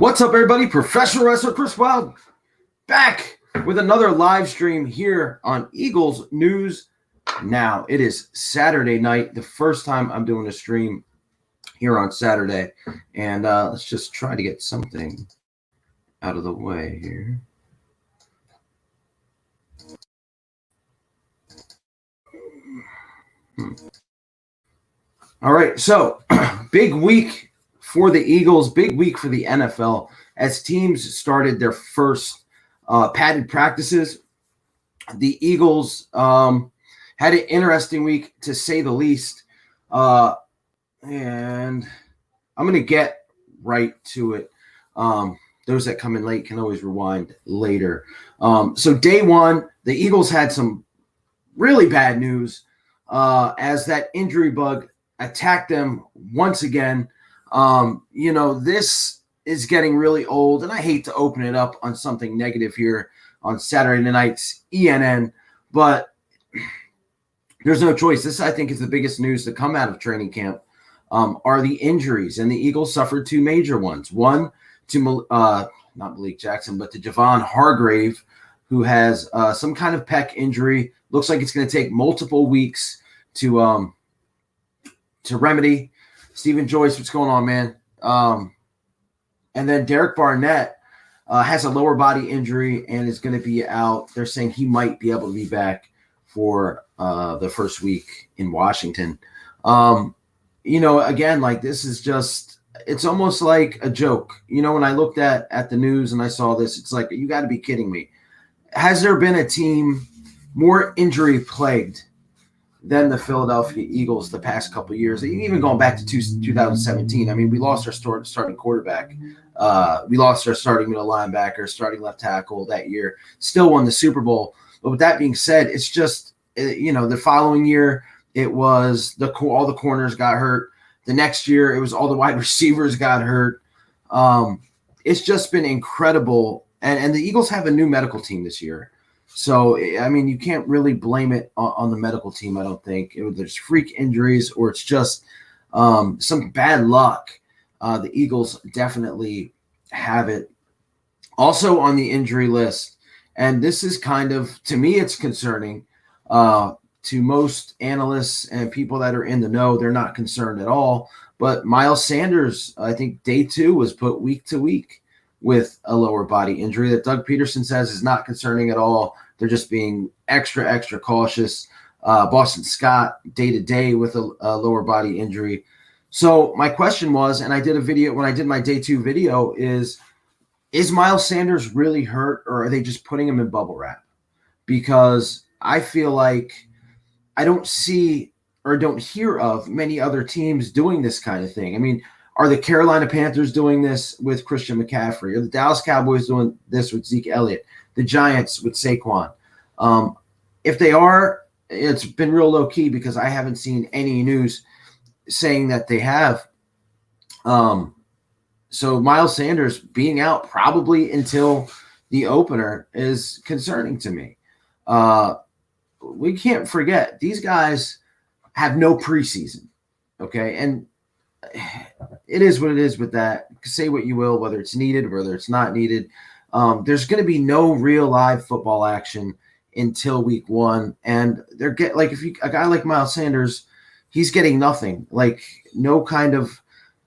What's up, everybody? Professional wrestler Chris Wylde back with another live stream here on Eagles News Now. It is Saturday night, the first time I'm doing a stream here on Saturday. And let's just try to get something out of the way here. All right, so big week for the Eagles, big week for the NFL as teams started their first padded practices. The Eagles had an interesting week, to say the least, and I'm going to get right to it. Those that come in late can always rewind later. So day one, the Eagles had some really bad news as that injury bug attacked them once again. This is getting really old, and I hate to open it up on something negative here on Saturday night's ENN, but there's no choice. This, I think, is the biggest news to come out of training camp, are the injuries, and the Eagles suffered two major ones. One to not Malik Jackson, but to Javon Hargrave, who has some kind of pec injury. Looks like it's going to take multiple weeks to remedy. Stephen Joyce, what's going on, man? And then Derek Barnett has a lower body injury and is going to be out. They're saying he might be able to be back for the first week in Washington. Again, like, this is just, it's almost like a joke. When I looked at the news and I saw this, it's like, you got to be kidding me. Has there been a team more injury plagued than the Philadelphia Eagles the past couple of years? Even going back to 2017. I mean, we lost our starting quarterback. We lost our starting middle linebacker, starting left tackle that year. Still won the Super Bowl. But with that being said, it's just, the following year, it was all the corners got hurt. The next year, it was all the wide receivers got hurt. It's just been incredible. And the Eagles have a new medical team this year. So, I mean, you can't really blame it on the medical team, I don't think. There's freak injuries or it's just some bad luck. The Eagles definitely have it. Also on the injury list, and this is kind of, to me, it's concerning. To most analysts and people that are in the know, they're not concerned at all. But Miles Sanders, I think day 2 was put week to week with a lower body injury that Doug Peterson says is not concerning at all. They're just being extra cautious. Boston Scott, day-to-day with a lower body injury. So my question was, and I did a video when I did my day 2 video, is Miles Sanders really hurt, or are they just putting him in bubble wrap? Because I feel like I don't see or don't hear of many other teams doing this kind of thing. I mean, are the Carolina Panthers doing this with Christian McCaffrey? Are the Dallas Cowboys doing this with Zeke Elliott? The Giants with Saquon? If they are, it's been real low-key because I haven't seen any news saying that they have. So Miles Sanders being out probably until the opener is concerning to me. We can't forget, these guys have no preseason, okay? And it is what it is with that. Say what you will, whether it's needed, whether it's not needed. There's going to be no real live football action until week 1. And a guy like Miles Sanders, he's getting nothing. Like, no kind of,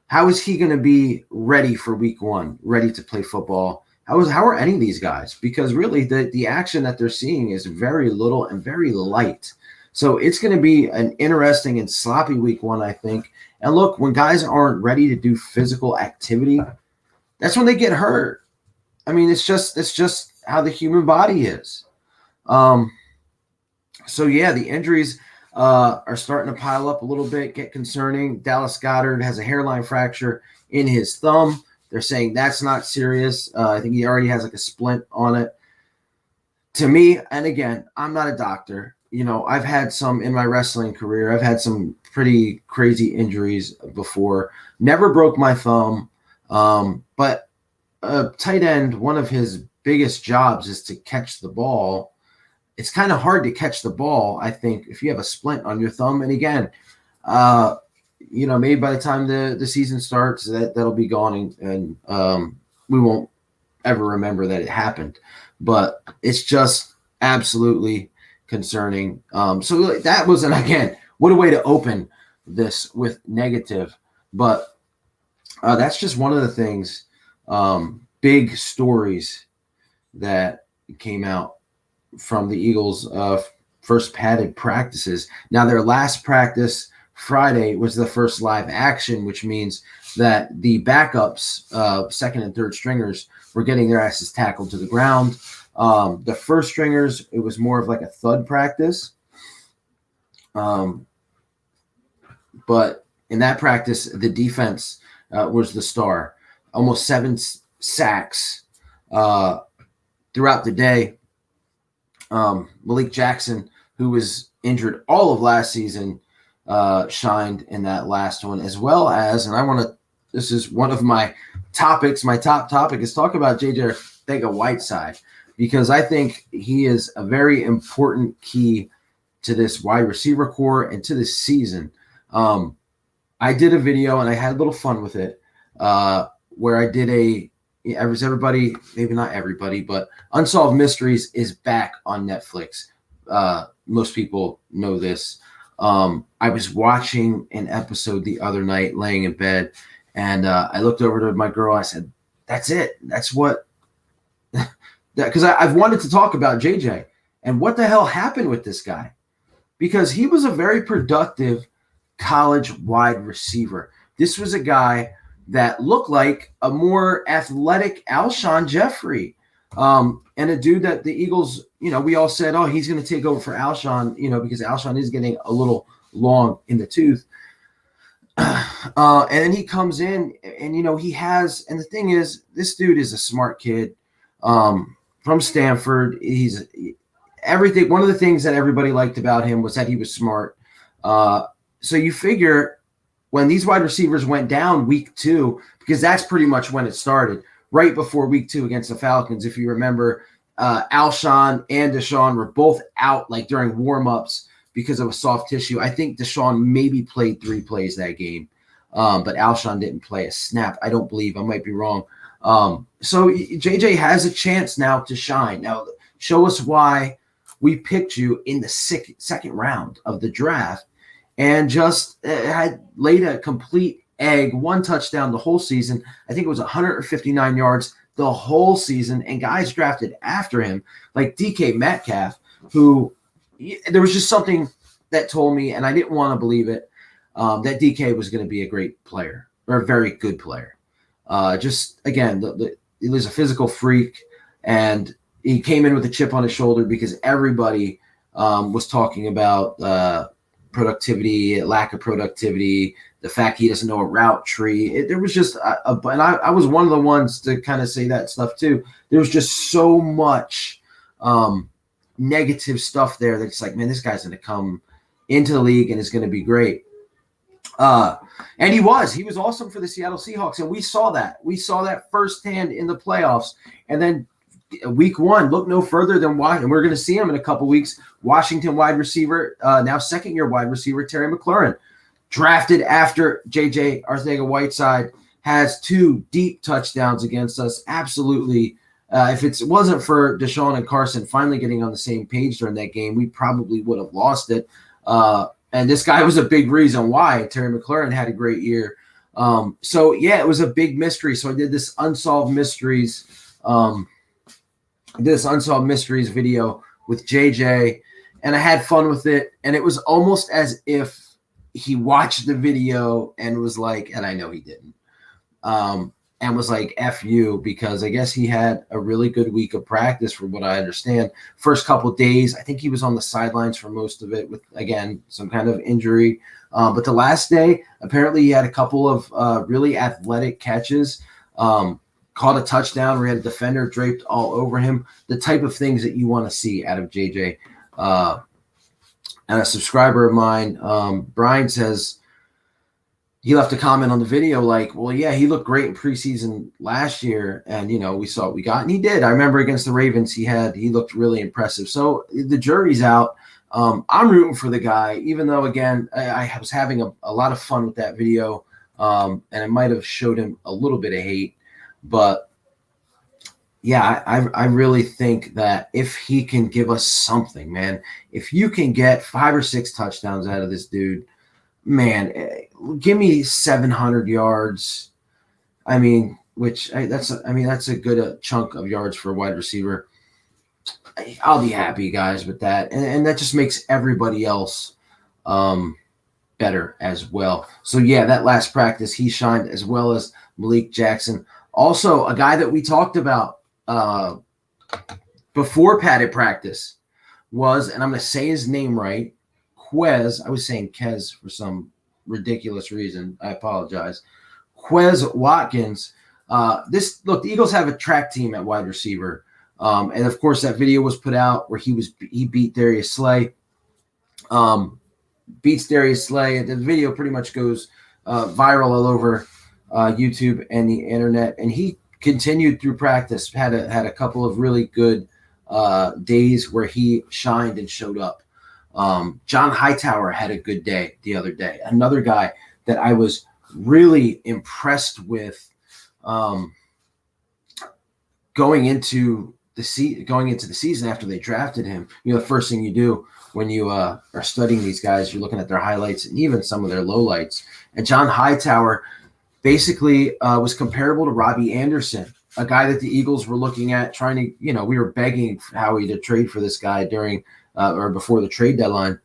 how is he going to be ready for week 1, ready to play football? How are any of these guys? Because really the action that they're seeing is very little and very light. So it's going to be an interesting and sloppy week 1, I think. And look, when guys aren't ready to do physical activity, that's when they get hurt. I mean, it's just how the human body is. So yeah, the injuries are starting to pile up a little bit, get concerning. Dallas Goedert has a hairline fracture in his thumb. They're saying that's not serious. I think he already has like a splint on it. To me, and again, I'm not a doctor. I've had some in my wrestling career. I've had some pretty crazy injuries before. Never broke my thumb. But a tight end, one of his biggest jobs is to catch the ball. It's kind of hard to catch the ball, I think, if you have a splint on your thumb. And again, maybe by the time the season starts, that'll be gone and we won't ever remember that it happened. But it's just absolutely concerning. So that was, and again, what a way to open this with negative. But that's just one of the things, big stories that came out from the Eagles' first padded practices. Now, their last practice Friday was the first live action, which means that the backups, second and third stringers, were getting their asses tackled to the ground. The first stringers, it was more of like a thud practice. But in that practice, the defense was the star. Almost 7 sacks throughout the day. Malik Jackson, who was injured all of last season, shined in that last one, as well as, and this is one of my topics, my top topic is talk about J.J. Arcega-Whiteside, because I think he is a very important key to this wide receiver core and to this season. I did a video and I had a little fun with it, where I did everybody, maybe not everybody, but Unsolved Mysteries is back on Netflix. Most people know this. I was watching an episode the other night, laying in bed, and I looked over to my girl. I said, "That's it. That's what." Because I've wanted to talk about JJ and what the hell happened with this guy, because he was a very productive college wide receiver. This was a guy that looked like a more athletic Alshon Jeffrey, and a dude that the Eagles, we all said, oh, he's going to take over for Alshon, because Alshon is getting a little long in the tooth. And then he comes in and, he has, and the thing is, this dude is a smart kid from Stanford. He's everything. One of the things that everybody liked about him was that he was smart. So you figure when these wide receivers went down week 2, because that's pretty much when it started, right before week 2 against the Falcons. If you remember, Alshon and Deshaun were both out like during warmups because of a soft tissue. I think Deshaun maybe played 3 plays that game, but Alshon didn't play a snap. I don't believe. I might be wrong. So JJ has a chance now to shine. Now, show us why we picked you in the second round of the draft, and just had laid a complete egg, 1 touchdown the whole season. I think it was 159 yards the whole season, and guys drafted after him like DK Metcalf, who there was just something that told me, and I didn't want to believe it, that DK was going to be a great player, or a very good player. Just, again, he was a physical freak, and he came in with a chip on his shoulder because everybody was talking about productivity, lack of productivity, the fact he doesn't know a route tree. There was just and I was one of the ones to kind of say that stuff too. There was just so much negative stuff there that it's like, man, this guy's going to come into the league and is going to be great. And he was awesome for the Seattle Seahawks. And we saw that firsthand in the playoffs. And then week 1, look no further than and we're going to see him in a couple weeks. Washington wide receiver, now second-year wide receiver, Terry McLaurin, drafted after J.J. Arcega-Whiteside, has 2 deep touchdowns against us. Absolutely. If it wasn't for Deshaun and Carson finally getting on the same page during that game, we probably would have lost it. And this guy was a big reason why. Terry McLaurin had a great year. So, yeah, it was a big mystery. So I did this Unsolved Mysteries video with JJ, and I had fun with it. And it was almost as if he watched the video and was like, and I know he didn't, and was like, F you, because I guess he had a really good week of practice from what I understand. First couple of days, I think he was on the sidelines for most of it with, again, some kind of injury. But the last day, apparently he had a couple of really athletic catches, caught a touchdown where he had a defender draped all over him, the type of things that you want to see out of JJ. And a subscriber of mine, Brian, says he left a comment on the video like, well, yeah, he looked great in preseason last year, and we saw what we got, and he did. I remember against the Ravens, he looked really impressive. So the jury's out. I'm rooting for the guy, even though, again, I was having a lot of fun with that video, and I might have showed him a little bit of hate, but yeah, I really think that if he can give us something, man, if you can get 5 or 6 touchdowns out of this dude, man, give me 700 yards. I mean, that's a good chunk of yards for a wide receiver. I'll be happy, guys, with that, and that just makes everybody else better as well. So yeah, that last practice he shined, as well as Malik Jackson. Also, a guy that we talked about before padded practice was, and I'm going to say his name right, Quez. I was saying Kez for some ridiculous reason. I apologize. Quez Watkins. The Eagles have a track team at wide receiver. And of course, that video was put out where he beat Darius Slay. Beats Darius Slay. The video pretty much goes viral all over YouTube and the internet. And he continued through practice. Had a couple of really good days where he shined and showed up. John Hightower had a good day the other day. Another guy that I was really impressed with going into the season after they drafted him. The first thing you do when you are studying these guys, you're looking at their highlights and even some of their lowlights. And John Hightower basically was comparable to Robbie Anderson, a guy that the Eagles were looking at trying to, we were begging Howie to trade for this guy during or before the trade deadline.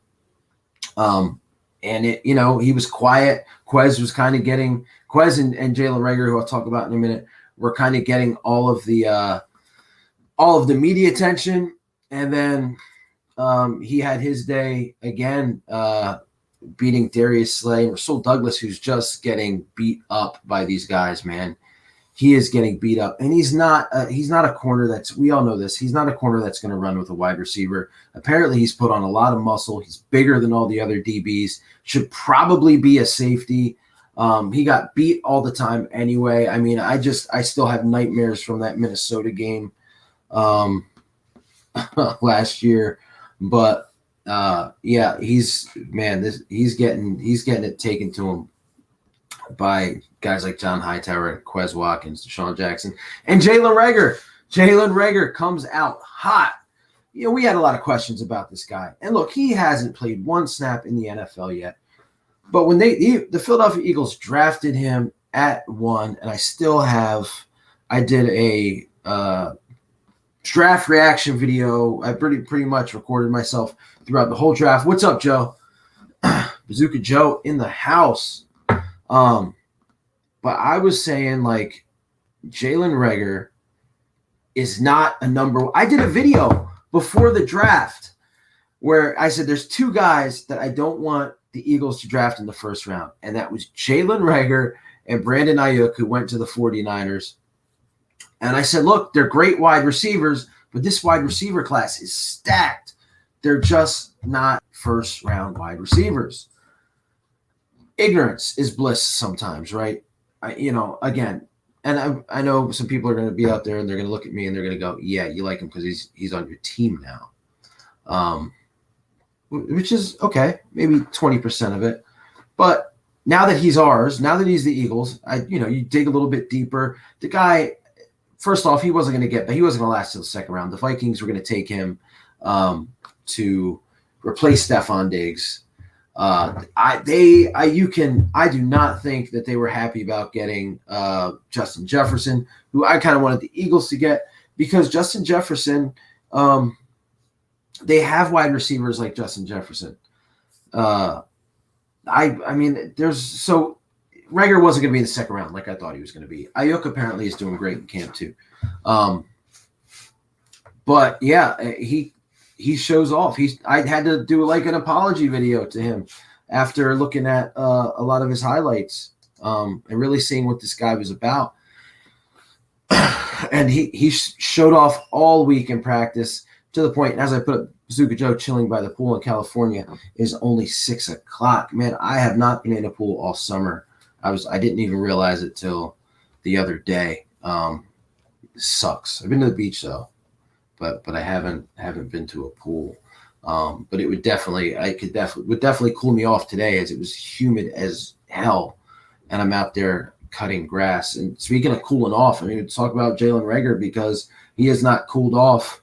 And he was quiet. Quez was kind of getting and Jalen Reagor, who I'll talk about in a minute, were kind of getting all of the media attention. And then he had his day again, beating Darius Slay and Rasul Douglas, who's just getting beat up by these guys, man. He is getting beat up, and he's not a corner we all know this. He's not a corner that's going to run with a wide receiver. Apparently he's put on a lot of muscle. He's bigger than all the other DBs, should probably be a safety. He got beat all the time anyway. I mean, I still have nightmares from that Minnesota game last year, but yeah, he's getting it taken to him by guys like John Hightower, Quez Watkins, Deshaun Jackson, and Jalen Reagor. Jalen Reagor comes out hot. We had a lot of questions about this guy. And look, he hasn't played one snap in the NFL yet. But when the Philadelphia Eagles drafted him at 1, and I did a draft reaction video. I pretty much recorded myself throughout the whole draft. What's up, Joe? Bazooka Joe in the house. But I was saying, like, Jalen Reagor is not a number. I did a video before the draft where I said there's 2 guys that I don't want the Eagles to draft in the first round, and that was Jalen Reagor and Brandon Ayuk, who went to the 49ers. And I said, look, they're great wide receivers, but this wide receiver class is stacked. They're just not first-round wide receivers. Ignorance is bliss sometimes, right? Again, and I know some people are going to be out there and they're going to look at me and they're going to go, yeah, you like him because he's on your team now. Which is okay, maybe 20% of it. But now that he's ours, now that he's the Eagles, you dig a little bit deeper. The guy, first off, he wasn't going to last till the second round. The Vikings were going to take him to replace Stephon Diggs. I do not think that they were happy about getting Justin Jefferson, who I kind of wanted the Eagles to get, because Justin Jefferson, they have wide receivers like Justin Jefferson. Reagor wasn't going to be in the second round like I thought he was going to be. Ayuk apparently is doing great in camp too. But yeah, he shows off. I had to do like an apology video to him after looking at a lot of his highlights and really seeing what this guy was about. And he showed off all week in practice, to the point, as I put up, Bazooka Joe chilling by the pool in California is only 6 o'clock. Man, I have not been in a pool all summer. I didn't even realize it till the other day. It sucks. I've been to the beach though, but I haven't been to a pool. But it would definitely cool me off today, as it was humid as hell, and I'm out there cutting grass. And speaking of cooling off, I mean, let's talk about Jalen Reagor, because he has not cooled off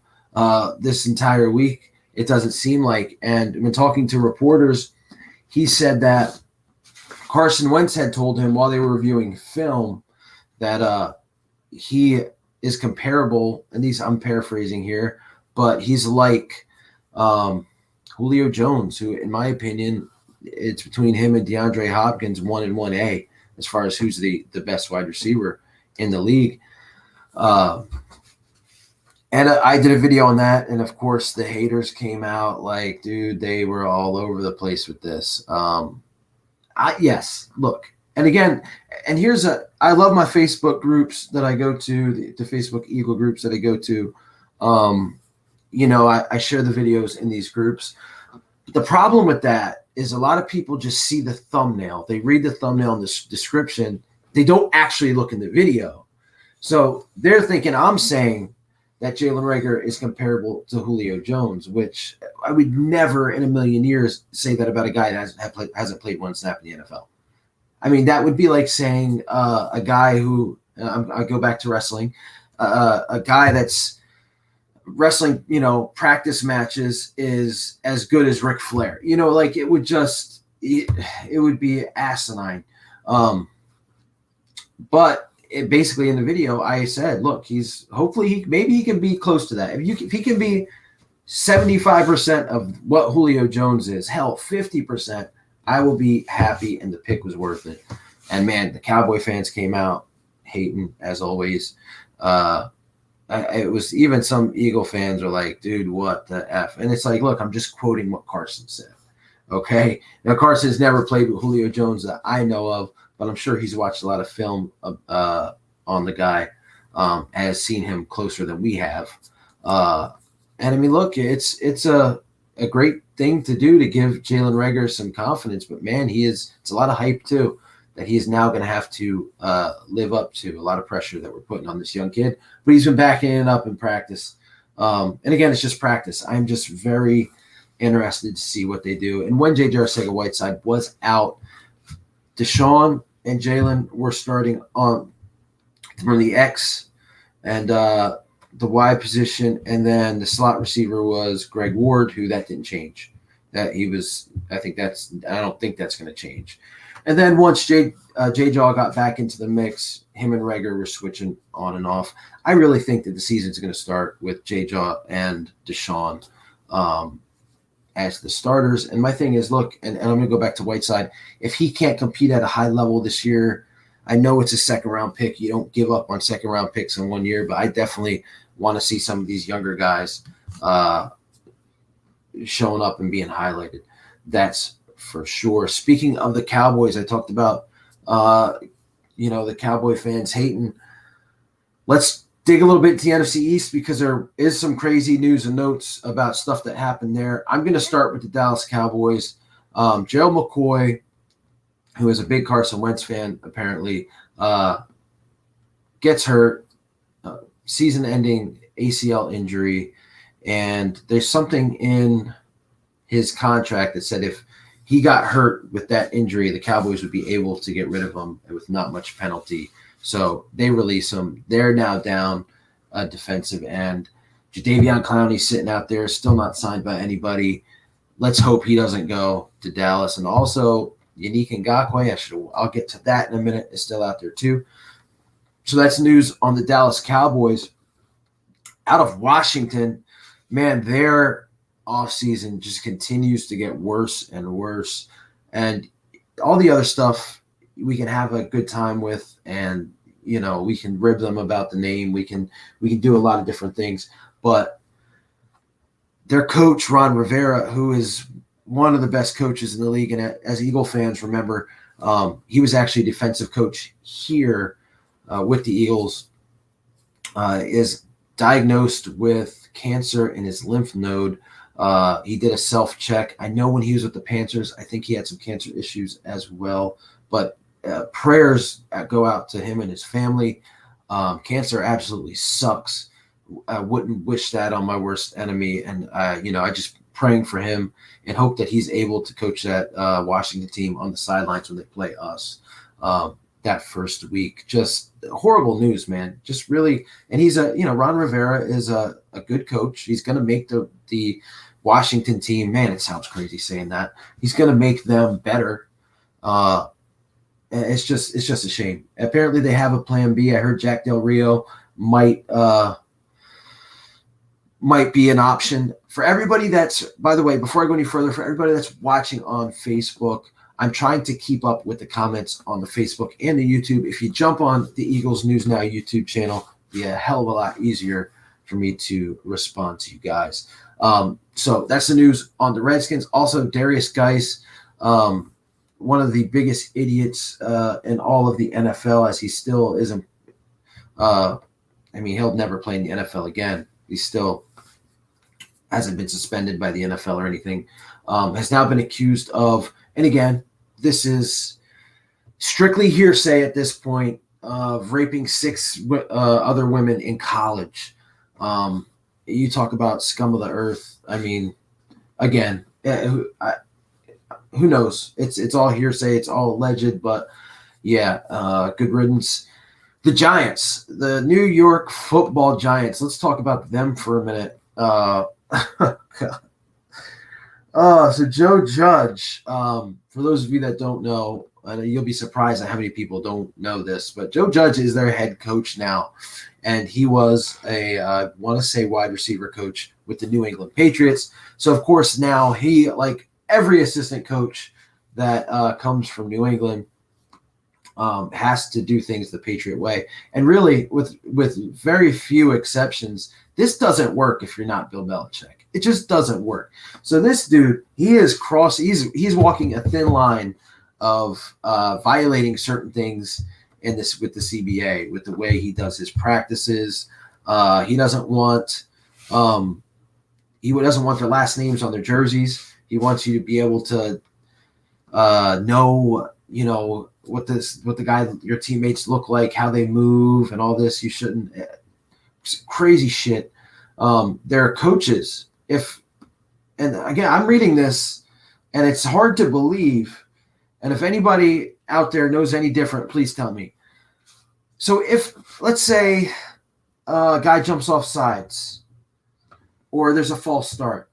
this entire week. It doesn't seem like. And when talking to reporters, he said that Carson Wentz had told him while they were reviewing film that he is comparable, and I'm paraphrasing here, but he's like Julio Jones, who, in my opinion, it's between him and DeAndre Hopkins, 1 and 1A, as far as who's the best wide receiver in the league. And I did a video on that, and of course the haters came out like, dude, they were all over the place with this. Yes, look, and again, and I love my Facebook groups that I go to, the Facebook Eagle groups that I go to. I share the videos in these groups. But the problem with that is a lot of people just see the thumbnail. They read the thumbnail and the description. They don't actually look in the video. So they're thinking I'm saying that Jalen Reagor is comparable to Julio Jones, which I would never in a million years say that about a guy that hasn't played one snap in the NFL. I mean, that would be like saying a guy who I go back to wrestling, a guy that's wrestling, practice matches is as good as Ric Flair. Like it would be asinine. But basically in the video, I said, look, maybe he can be close to that. If he can be 75% of what Julio Jones is, hell, 50%, I will be happy, and the pick was worth it. And man, the Cowboy fans came out hating as always. It was even some Eagle fans are like, dude, what the F? And it's like, look, I'm just quoting what Carson said. Okay. Now, Carson's never played with Julio Jones that I know of, but I'm sure he's watched a lot of film on the guy, has seen him closer than we have. And I mean, look, it's a great thing to do to give Jalen Reagor some confidence, but man, it's a lot of hype too, that he is now going to have to live up to, a lot of pressure that we're putting on this young kid. But he's been backing it up in practice. And again, it's just practice. I'm just very interested to see what they do. And when J.J. Arcega-Whiteside was out, Deshaun and Jalen were starting on from the X and the Y position, and then the slot receiver was Greg Ward, who that didn't change. I don't think that's going to change. And then once J-Jaw got back into the mix, him and Reagor were switching on and off. I really think that the season's going to start with J-Jaw and Deshaun as the starters. And my thing is, look, and I'm going to go back to Whiteside. If he can't compete at a high level this year, I know it's a second-round pick. You don't give up on second-round picks in 1 year, but I definitely want to see some of these younger guys showing up and being highlighted. That's for sure. Speaking of the Cowboys, I talked about, the Cowboy fans hating. Let's dig a little bit into the NFC East, because there is some crazy news and notes about stuff that happened there. I'm going to start with the Dallas Cowboys. Gerald McCoy, who is a big Carson Wentz fan, apparently, gets hurt, season-ending ACL injury, and there's something in his contract that said if he got hurt with that injury, the Cowboys would be able to get rid of him with not much penalty. So they release him. They're now down a defensive end. Jadeveon Clowney sitting out there, still not signed by anybody. Let's hope he doesn't go to Dallas. And also, Yannick Ngakoue, I'll get to that in a minute, is still out there too. So that's news on the Dallas Cowboys. Out of Washington, man, their offseason just continues to get worse and worse. And all the other stuff we can have a good time with, and we can rib them about the name. We can do a lot of different things. But their coach, Ron Rivera, who is one of the best coaches in the league, and as Eagle fans remember, he was actually a defensive coach here with the Eagles, is diagnosed with cancer in his lymph node. He did a self-check. I know when he was with the Panthers, I think he had some cancer issues as well. But prayers go out to him and his family. Cancer absolutely sucks. I wouldn't wish that on my worst enemy. And, I just praying for him and hope that he's able to coach that Washington team on the sidelines when they play us. that first week. Just horrible news, man. Just really, and he's Ron Rivera is a good coach. He's going to make the Washington team, man, it sounds crazy saying that. He's going to make them better. It's just a shame. Apparently they have a plan B. I heard Jack Del Rio might be an option for everybody. That's, by the way, before I go any further, for everybody that's watching on Facebook, I'm trying to keep up with the comments on the Facebook and the YouTube. If you jump on the Eagles News Now YouTube channel, it'll be a hell of a lot easier for me to respond to you guys. So that's the news on the Redskins. Also, Darius Geis, one of the biggest idiots in all of the NFL, as he still isn't. He'll never play in the NFL again. He still hasn't been suspended by the NFL or anything. Has now been accused of, and again, this is strictly hearsay at this point, of raping 6 other women in college. You talk about scum of the earth. I mean, again, who knows? It's all hearsay. It's all alleged. But yeah, good riddance. The Giants, the New York Football Giants. Let's talk about them for a minute. So Joe Judge. For those of you that don't know, you'll be surprised at how many people don't know this, but Joe Judge is their head coach now. And he was I want to say wide receiver coach with the New England Patriots. So, of course, now he, like every assistant coach that comes from New England, has to do things the Patriot way. And really, with very few exceptions, this doesn't work if you're not Bill Belichick. It just doesn't work. So this dude, he's walking a thin line of violating certain things with the CBA, with the way he does his practices. He doesn't want their last names on their jerseys. He wants you to be able to know, what your teammates look like, how they move, and all this. You shouldn't. Crazy shit. There are coaches. And again, I'm reading this, and it's hard to believe. And if anybody out there knows any different, please tell me. So if, let's say, a guy jumps off sides, or there's a false start.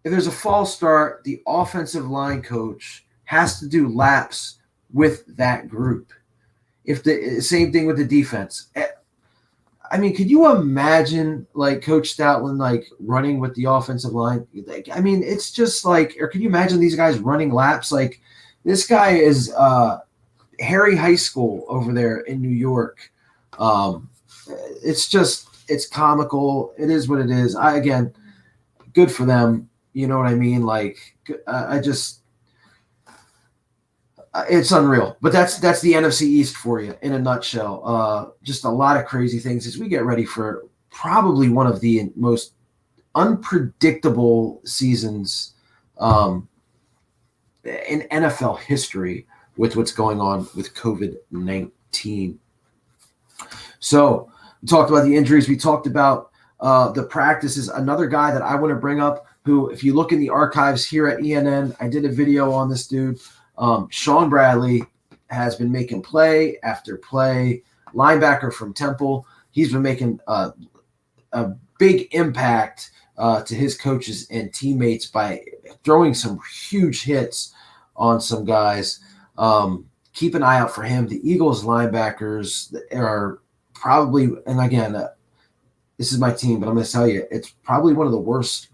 If there's a false start, the offensive line coach has to do laps with that group. If the same thing with the defense. I mean, could you imagine like Coach Stoutland like running with the offensive line? I mean, it's just like, or could you imagine these guys running laps? Like this guy is Harry High School over there in New York. It's comical. It is what it is. Again, good for them. You know what I mean? Like it's unreal, but that's the NFC East for you in a nutshell. Just a lot of crazy things as we get ready for probably one of the most unpredictable seasons in NFL history with what's going on with COVID-19. So we talked about the injuries. We talked about the practices. Another guy that I want to bring up who, if you look in the archives here at ENN, I did a video on this dude. Sean Bradley has been making play after play, linebacker from Temple. He's been making a big impact to his coaches and teammates by throwing some huge hits on some guys. Keep an eye out for him. The Eagles linebackers are probably, and again, this is my team, but I'm going to tell you, it's probably one of the worst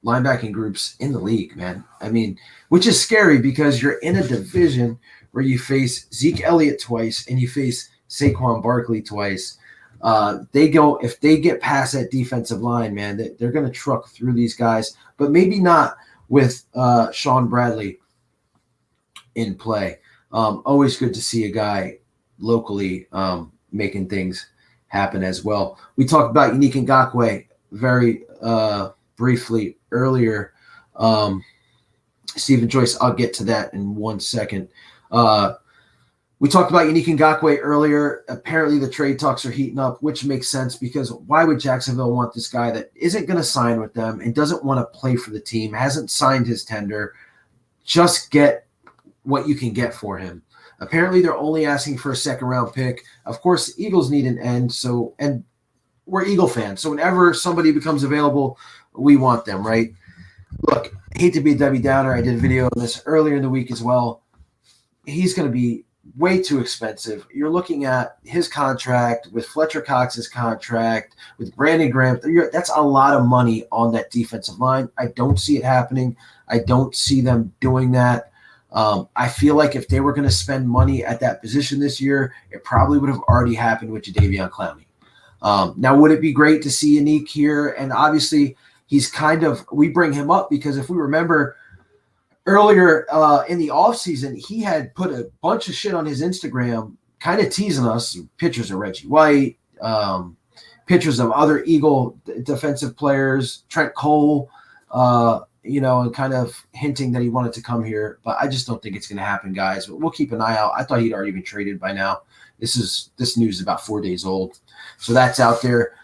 linebacking groups in the league, man. I mean, which is scary because you're in a division where you face Zeke Elliott twice and you face Saquon Barkley twice. If they get past that defensive line, man, they're going to truck through these guys, but maybe not with Sean Bradley in play. Always good to see a guy locally making things happen as well. We talked about Unique Ngakoue very briefly earlier. Stephen Joyce, I'll get to that in 1 second. We talked about Unique Ngakoue earlier. Apparently the trade talks are heating up, which makes sense because why would Jacksonville want this guy that isn't going to sign with them and doesn't want to play for the team, hasn't signed his tender? Just get what you can get for him. Apparently, they're only asking for a second-round pick. Of course, the Eagles need an end, and we're Eagle fans. So whenever somebody becomes available, we want them, right? Look, I hate to be a Debbie Downer. I did a video on this earlier in the week as well. He's going to be way too expensive. You're looking at his contract with Fletcher Cox's contract, with Brandon Graham. That's a lot of money on that defensive line. I don't see it happening. I don't see them doing that. I feel like if they were going to spend money at that position this year, it probably would have already happened with Jadeveon Clowney. Now, would it be great to see Yannick here? And obviously, we bring him up because if we remember earlier in the offseason, he had put a bunch of shit on his Instagram, kind of teasing us, pictures of Reggie White, pictures of other Eagle defensive players, Trent Cole, and kind of hinting that he wanted to come here. But I just don't think it's going to happen, guys. But we'll keep an eye out. I thought he'd already been traded by now. This news is about 4 days old. So that's out there.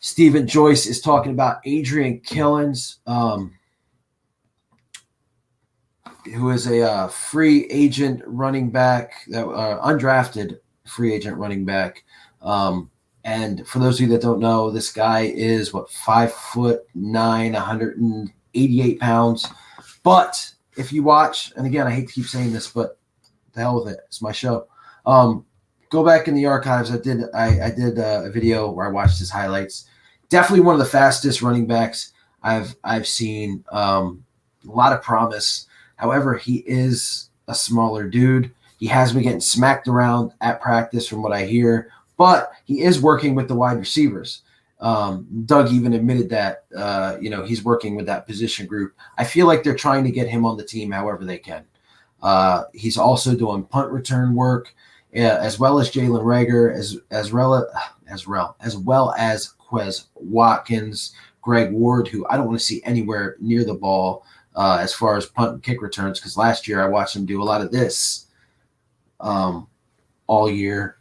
Stephen Joyce is talking about Adrian Killens, who is a free agent running back, undrafted free agent running back. And for those of you that don't know, this guy is 5'9", 188 pounds. But if you watch, and again, I hate to keep saying this, but the hell with it, it's my show. Go back in the archives. I did a video where I watched his highlights. Definitely one of the fastest running backs I've seen. A lot of promise. However, he is a smaller dude. He has been getting smacked around at practice from what I hear, but he is working with the wide receivers. Doug even admitted that, he's working with that position group. I feel like they're trying to get him on the team however they can. He's also doing punt return work, as well as Jalen Reagor, as well as Quez Watkins, Greg Ward, who I don't want to see anywhere near the ball as far as punt and kick returns, because last year I watched him do a lot of this all year.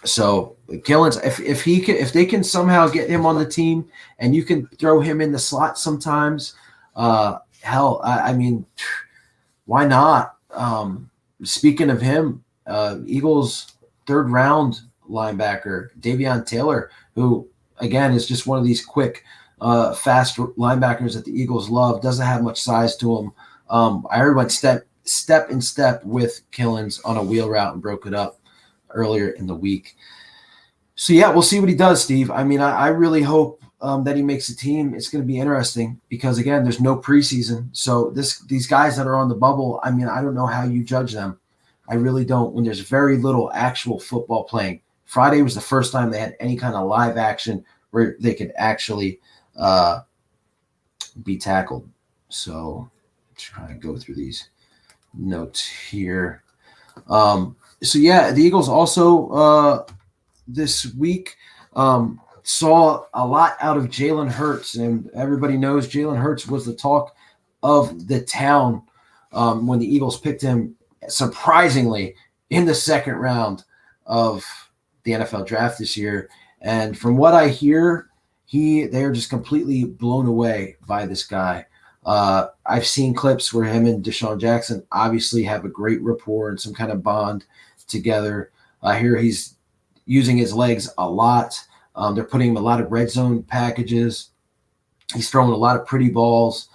So Killens, if they can somehow get him on the team and you can throw him in the slot sometimes, I mean, why not? Speaking of him, Eagles third round linebacker Davion Taylor, who again is just one of these quick, fast linebackers that the Eagles love. Doesn't have much size to him. I heard went step in step with Killens on a wheel route and broke it up earlier in the week. So yeah, we'll see what he does, Steve. I mean, I really hope that he makes a team. It's going to be interesting because again, there's no preseason. So these guys that are on the bubble, I mean, I don't know how you judge them. I really don't, when there's very little actual football playing. Friday was the first time they had any kind of live action where they could actually be tackled. So trying to go through these notes here. So yeah, the Eagles also this week saw a lot out of Jalen Hurts, and everybody knows Jalen Hurts was the talk of the town when the Eagles picked him surprisingly in the second round of the NFL draft this year. And from what I hear, they're just completely blown away by this guy. I've seen clips where him and Deshaun Jackson obviously have a great rapport and some kind of bond together. I hear he's using his legs a lot. They're putting him a lot of red zone packages. He's throwing a lot of pretty balls.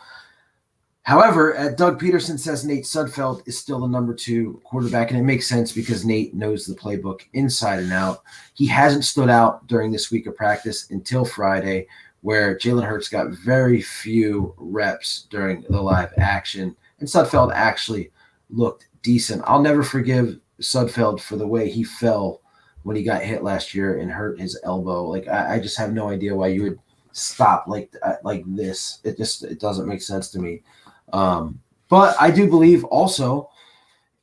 However, Doug Peterson says Nate Sudfeld is still the number 2 quarterback, and it makes sense because Nate knows the playbook inside and out. He hasn't stood out during this week of practice until Friday, where Jalen Hurts got very few reps during the live action, and Sudfeld actually looked decent. I'll never forgive Sudfeld for the way he fell when he got hit last year and hurt his elbow. Like, I just have no idea why you would stop like this. It doesn't make sense to me. But I do believe also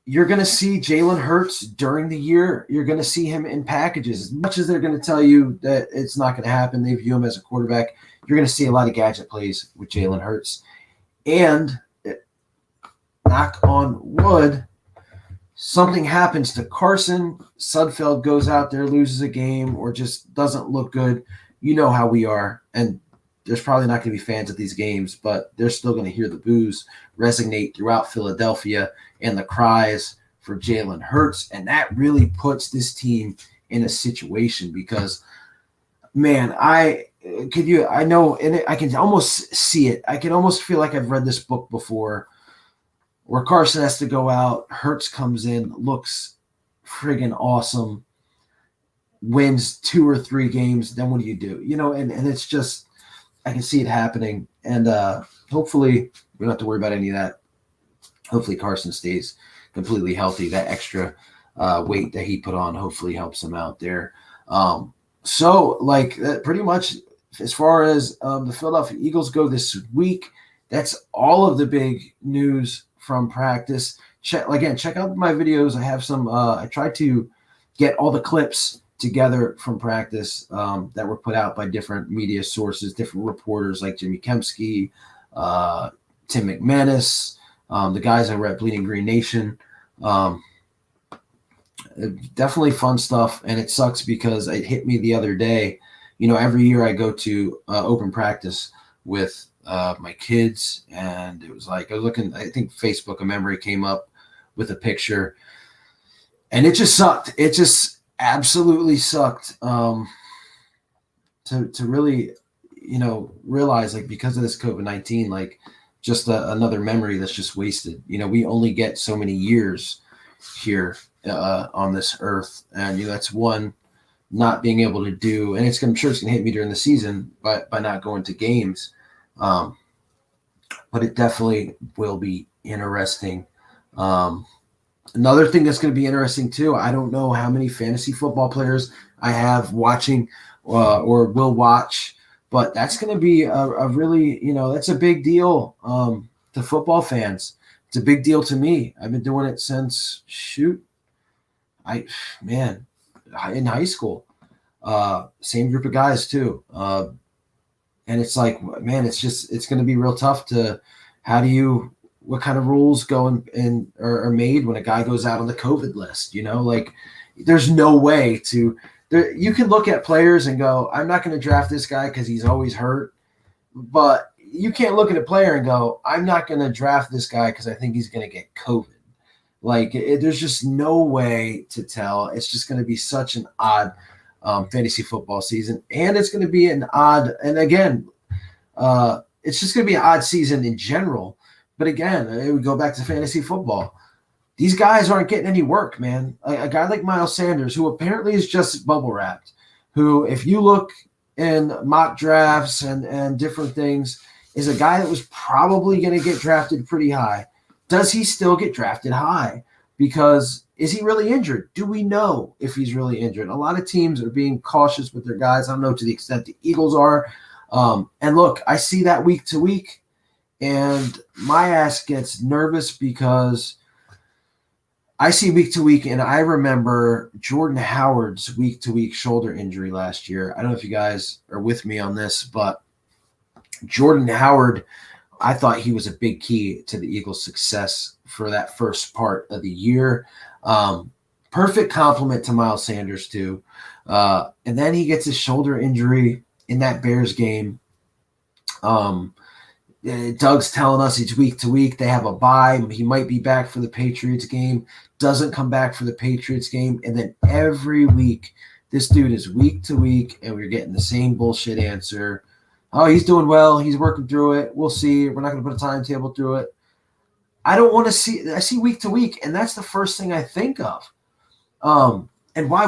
you're going to see Jalen Hurts during the year. You're going to see him in packages. As much as they're going to tell you that it's not going to happen, they view him as a quarterback, you're going to see a lot of gadget plays with Jalen Hurts. And knock on wood, something happens to Carson, Sudfeld goes out there, loses a game, or just doesn't look good. You know how we are. And there's probably not going to be fans at these games, but they're still going to hear the boos resonate throughout Philadelphia and the cries for Jalen Hurts, and that really puts this team in a situation because, man, I know, and I can almost see it. I can almost feel like I've read this book before, where Carson has to go out, Hurts comes in, looks friggin' awesome, wins 2 or 3 games, then what do? And it's just, I can see it happening. And hopefully we don't have to worry about any of that. Hopefully Carson stays completely healthy. That extra weight that he put on hopefully helps him out there. So pretty much as far as the Philadelphia Eagles go this week, that's all of the big news from practice. Check out my videos. I have some, I tried to get all the clips together from practice that were put out by different media sources, different reporters like Jimmy Kempski, Tim McManus, the guys over at Bleeding Green Nation. Definitely fun stuff, and it sucks because it hit me the other day. Every year I go to open practice with my kids, and it was like I was looking. I think Facebook, a memory came up with a picture, and it just sucked. It just absolutely sucked to really, realize because of this COVID-19, just another memory that's just wasted. We only get so many years here on this earth, and that's one not being able to do, and I'm sure it's gonna hit me during the season by not going to games, but it definitely will be interesting. Another thing that's going to be interesting too, I don't know how many fantasy football players I have watching or will watch, but that's going to be a really, that's a big deal to football fans. It's a big deal to me. I've been doing it since in high school. Same group of guys too. And it's like, man, it's going to be real tough to, what kind of rules go in are made when a guy goes out on the COVID list, there's no way you can look at players and go, I'm not going to draft this guy because he's always hurt. But you can't look at a player and go, I'm not going to draft this guy because I think he's going to get COVID. There's just no way to tell. It's just going to be such an odd fantasy football season. And it's going to be it's just going to be an odd season in general. But again, we go back to fantasy football. These guys aren't getting any work, man. A guy like Miles Sanders, who apparently is just bubble wrapped, who, if you look in mock drafts and different things, is a guy that was probably going to get drafted pretty high. Does he still get drafted high? Because is he really injured? Do we know if he's really injured? A lot of teams are being cautious with their guys. I don't know to the extent the Eagles are. And look, I see that week to week. And my ass gets nervous because I see week to week, and I remember Jordan Howard's week to week shoulder injury last year. I don't know if you guys are with me on this, but Jordan Howard, I thought he was a big key to the Eagles' success for that first part of the year. Perfect compliment to Miles Sanders, too. And then he gets his shoulder injury in that Bears game. Doug's telling us it's week to week. They have a bye. He might be back for the Patriots game. Doesn't come back for the Patriots game. And then every week, this dude is week to week, and we're getting the same bullshit answer. Oh, he's doing well. He's working through it. We'll see. We're not going to put a timetable through it. I don't want to see – I see week to week, and that's the first thing I think of. And why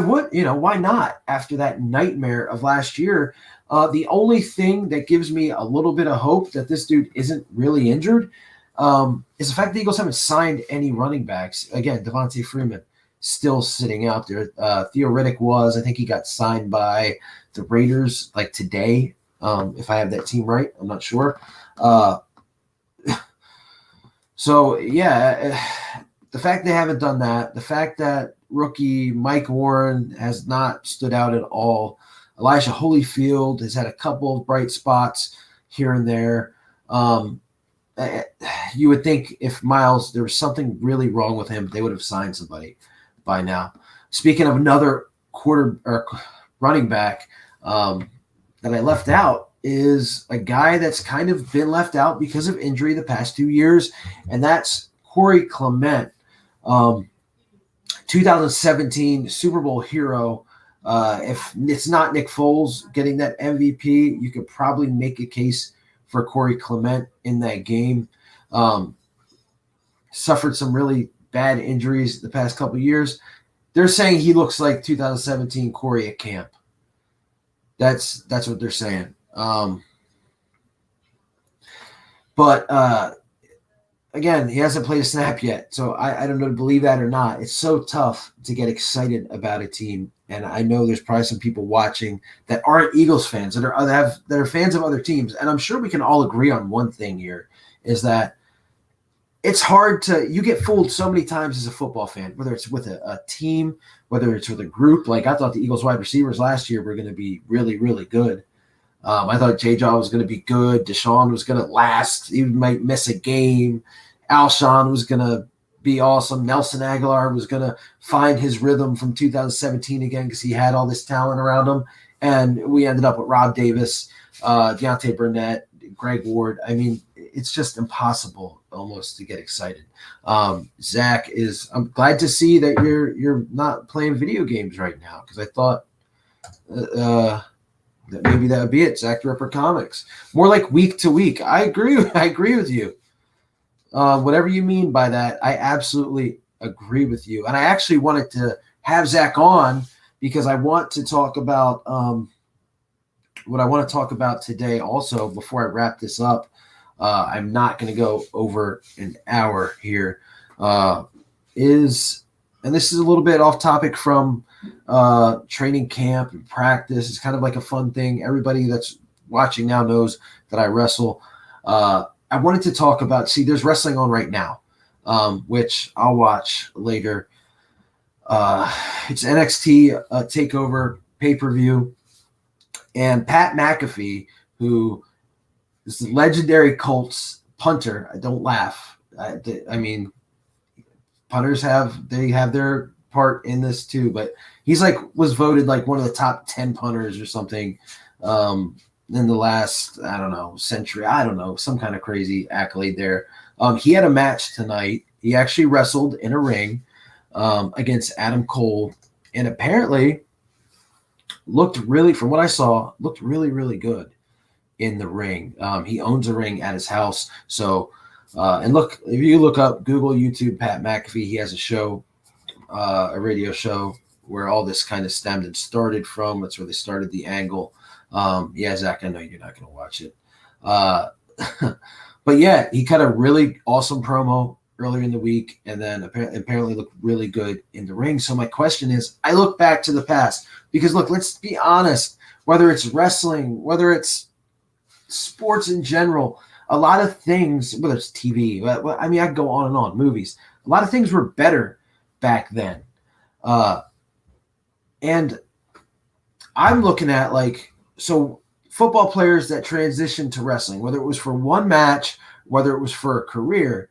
not after that nightmare of last year? The only thing that gives me a little bit of hope that this dude isn't really injured is the fact the Eagles haven't signed any running backs. Again, Devontae Freeman still sitting out there. Theo Riddick was. I think he got signed by the Raiders today, if I have that team right. I'm not sure. So, yeah, the fact they haven't done that, the fact that rookie Mike Warren has not stood out at all. Elijah Holyfield has had a couple of bright spots here and there. You would think if Miles, there was something really wrong with him, they would have signed somebody by now. Speaking of another running back that I left out is a guy that's kind of been left out because of injury the past 2 years, and that's Corey Clement. 2017 Super Bowl hero. If it's not Nick Foles getting that MVP, you could probably make a case for Corey Clement in that game. Suffered some really bad injuries the past couple of years. They're saying he looks like 2017 Corey at camp. That's what they're saying. But again, he hasn't played a snap yet, so I don't know to believe that or not. It's so tough to get excited about a team, and I know there's probably some people watching that aren't Eagles fans that are fans of other teams, and I'm sure we can all agree on one thing here is that it's hard you get fooled so many times as a football fan, whether it's with a team, whether it's with a group. Like I thought the Eagles wide receivers last year were going to be really, really good. I thought J-Jaw was going to be good. Deshaun was going to last. He might miss a game. Alshon was going to be awesome. Nelson Aguilar was going to find his rhythm from 2017 again because he had all this talent around him. And we ended up with Rob Davis, Deontay Burnett, Greg Ward. I mean, it's just impossible almost to get excited. Zach I'm glad to see that you're not playing video games right now because I thought that maybe that would be it. Zach Ripper Comics, more like week to week. I agree with you. Whatever you mean by that, I absolutely agree with you. And I actually wanted to have Zach on because I want to talk about what I want to talk about today also before I wrap this up. I'm not going to go over an hour here. And this is a little bit off topic from training camp and practice. It's kind of like a fun thing. Everybody that's watching now knows that I wrestle. I wanted to talk about, there's wrestling on right now, which I'll watch later. It's NXT TakeOver pay-per-view. And Pat McAfee, who is the legendary Colts punter, I don't laugh. I mean, punters have their part in this too, but he's was voted like one of the top 10 punters or something in the last, I don't know, century. I don't know, some kind of crazy accolade there. He had a match tonight. He actually wrestled in a ring against Adam Cole, and apparently from what I saw, looked really, really good in the ring. He owns a ring at his house. So, and look, if you look up Google, YouTube, Pat McAfee, he has a show, a radio show where all this kind of stemmed and started from. That's where they started the angle. Yeah, Zach, I know you're not going to watch it. But yeah, he cut a really awesome promo earlier in the week and then apparently looked really good in the ring. So my question is, I look back to the past because look, let's be honest, whether it's wrestling, whether it's sports in general, a lot of things, whether it's TV, I mean, I can go on and on, movies, a lot of things were better back then. And I'm looking at football players that transitioned to wrestling, whether it was for one match, whether it was for a career,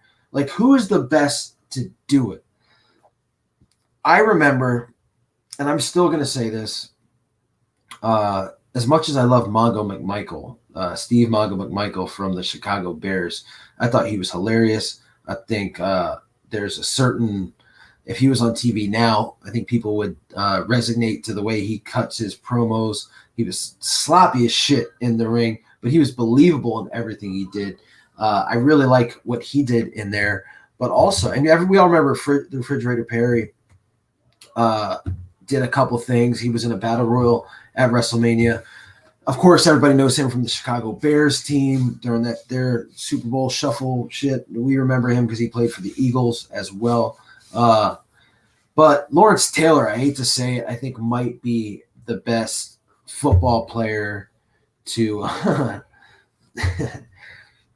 who is the best to do it? I remember, and I'm still going to say this, as much as I love Mongo McMichael, Steve Mongo McMichael from the Chicago Bears, I thought he was hilarious. I think there's a certain, if he was on TV now, I think people would resonate to the way he cuts his promos. He was sloppy as shit in the ring, but he was believable in everything he did. I really like what he did in there, but also, and we all remember the Refrigerator Perry did a couple things. He was in a battle royal at WrestleMania. Of course, everybody knows him from the Chicago Bears team during their Super Bowl shuffle shit. We remember him because he played for the Eagles as well. But Lawrence Taylor, I hate to say it, I think might be the best football player to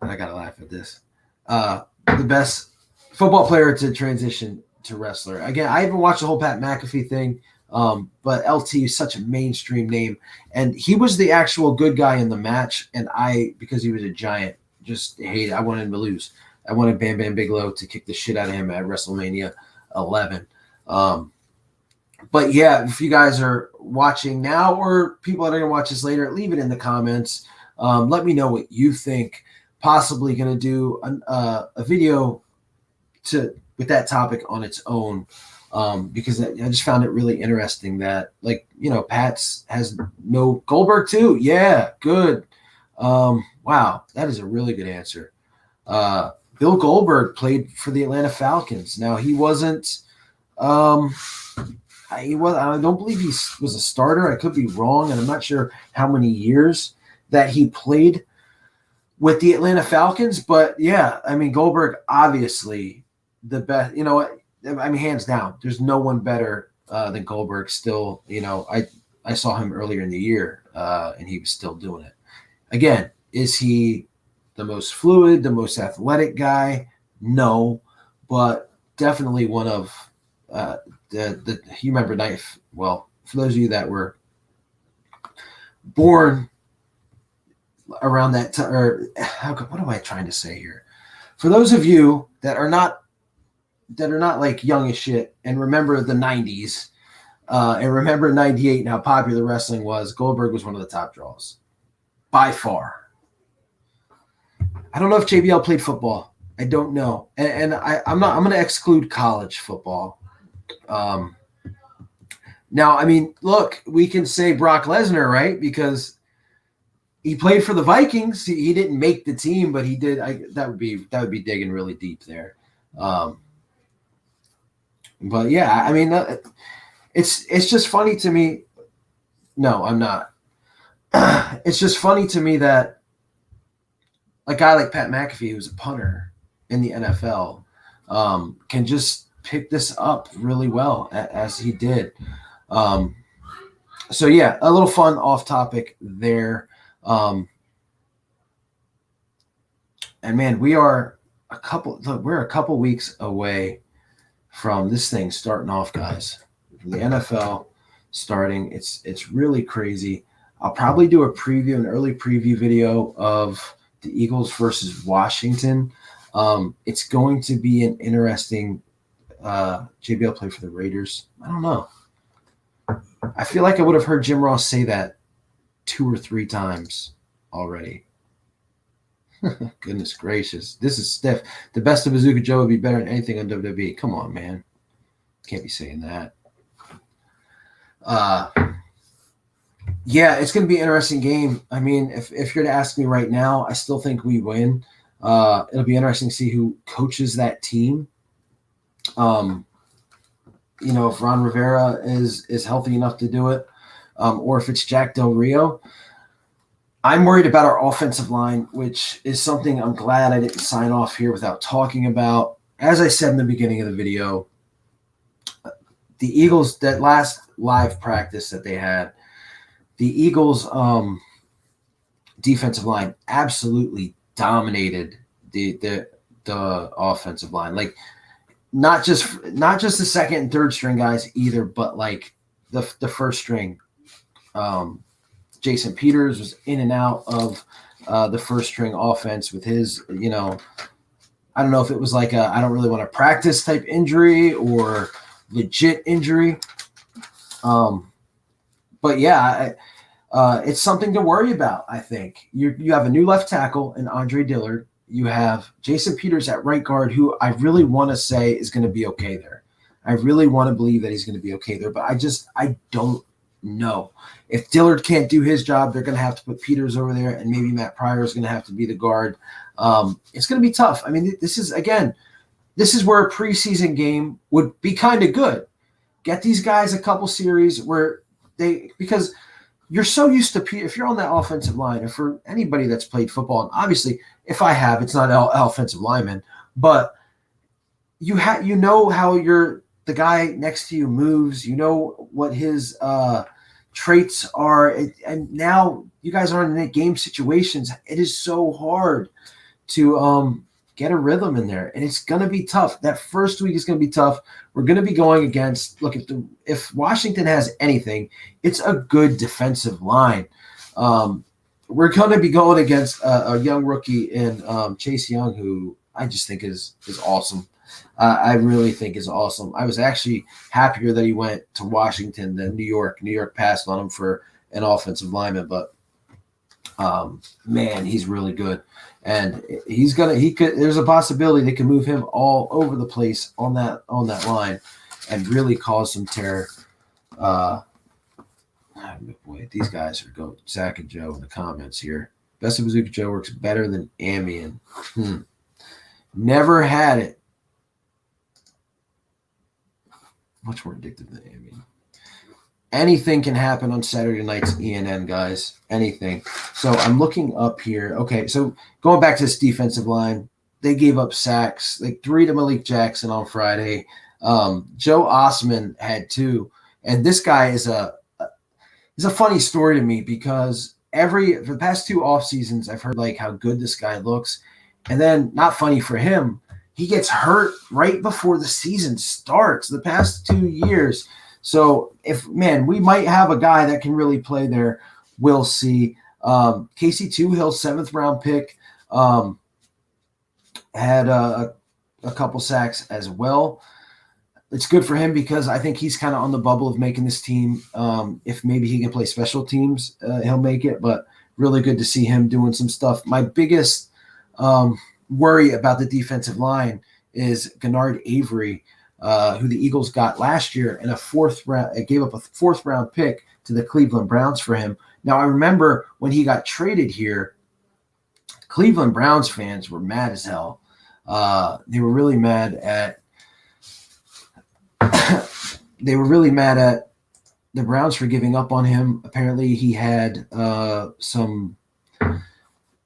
I gotta laugh at this. The best football player to transition to wrestler. Again, I haven't watched the whole Pat McAfee thing, but LT is such a mainstream name, and he was the actual good guy in the match. And because he was a giant, just hate it. I wanted him to lose. I wanted Bam Bam Bigelow to kick the shit out of him at WrestleMania 11. But yeah, if you guys are watching now or people that are going to watch this later, leave it in the comments. Let me know what you think. Possibly going to do a video with that topic on its own. because I just found it really interesting that, like, Pats has no Goldberg too. Yeah, good. Wow, that is a really good answer. Bill Goldberg played for the Atlanta Falcons. Now he wasn't. I don't believe he was a starter. I could be wrong, and I'm not sure how many years that he played with the Atlanta Falcons. But yeah, I mean, Goldberg, obviously the best. You know what? I mean, hands down, there's no one better than Goldberg. Still, I saw him earlier in the year, and he was still doing it. Again, is he the most fluid, the most athletic guy? No, but definitely one of you remember knife. Well, for those of you that were born around that time, or what am I trying to say here? For those of you that are not like young as shit and remember the 90s and remember 98 and how popular wrestling was, Goldberg was one of the top draws by far. I don't know if JBL played football. I don't know. And I'm going to exclude college football. Now, I mean, look, we can say Brock Lesnar, right? Because he played for the Vikings. He didn't make the team, but he did. That would be digging really deep there. But yeah, I mean, it's just funny to me. No, I'm not. It's just funny to me that a guy like Pat McAfee, who's a punter in the NFL, can just pick this up really well as he did. So yeah, a little fun off topic there. And man, we're a couple weeks away from this thing starting off, guys. From the NFL starting, it's really crazy. I'll probably do an early preview video of the Eagles versus Washington. It's going to be an interesting. JBL played for the Raiders. I don't know. I feel like I would have heard Jim Ross say that 2 or 3 times already. Goodness gracious. This is stiff. The best of Bazooka Joe would be better than anything on WWE. Come on, man. Can't be saying that. Yeah, it's going to be an interesting game. I mean, if you're to ask me right now, I still think we win. It'll be interesting to see who coaches that team. If Ron Rivera is healthy enough to do it, or if it's Jack Del Rio. I'm worried about our offensive line, which is something I'm glad I didn't sign off here without talking about. As I said in the beginning of the video, the Eagles, that last live practice that they had, the Eagles defensive line absolutely dominated the offensive line. Like not just the second and third string guys either, but like the first string. Jason Peters was in and out of the first string offense with his, I don't know if it was like a I don't really want to practice type injury or legit injury. But yeah, it's something to worry about, I think. You have a new left tackle in Andre Dillard. You have Jason Peters at right guard, who I really want to say is going to be okay there. I really want to believe that he's going to be okay there, but I don't know. If Dillard can't do his job, they're going to have to put Peters over there, and maybe Matt Pryor is going to have to be the guard. It's going to be tough. I mean, this is where a preseason game would be kind of good. Get these guys a couple series where because you're so used to if you're on that offensive line, and for anybody that's played football, and obviously if I have, it's not offensive lineman, but you know how the guy next to you moves, you know what his traits are, and now you guys are in game situations. It is so hard to get a rhythm in there, and it's going to be tough. That first week is going to be tough. We're going to be going against, look, if Washington has anything, it's a good defensive line. We're going to be going against a young rookie in Chase Young, who I just think is awesome. I really think is awesome. I was actually happier that he went to Washington than New York. New York passed on him for an offensive lineman, but man, he's really good. And there's a possibility they can move him all over the place on that line. and really cause some terror. Boy, these guys are going Zach and Joe in the comments here. Best of Bazooka Joe works better than Ambien. Never had it. Much more addictive than Ambien. Anything can happen on Saturday night's ENN, guys. Anything. So I'm looking up here. Okay, so going back to this defensive line, they gave up sacks, like 3 to Malik Jackson on Friday. Joe Osman had 2. And this guy is a funny story to me because for the past 2 off seasons, I've heard like how good this guy looks. And then, not funny for him, he gets hurt right before the season starts the past 2 years. So we might have a guy that can really play there. We'll see. Casey Toohill, 7th round pick, had a couple sacks as well. It's good for him because I think he's kind of on the bubble of making this team. If maybe he can play special teams, he'll make it. But really good to see him doing some stuff. My biggest worry about the defensive line is Gennard Avery, who the Eagles got last year in a 4th round. It gave up a 4th round pick to the Cleveland Browns for him. Now, I remember when he got traded here, Cleveland Browns fans were mad as hell. They were really mad at the Browns for giving up on him. Apparently, he had some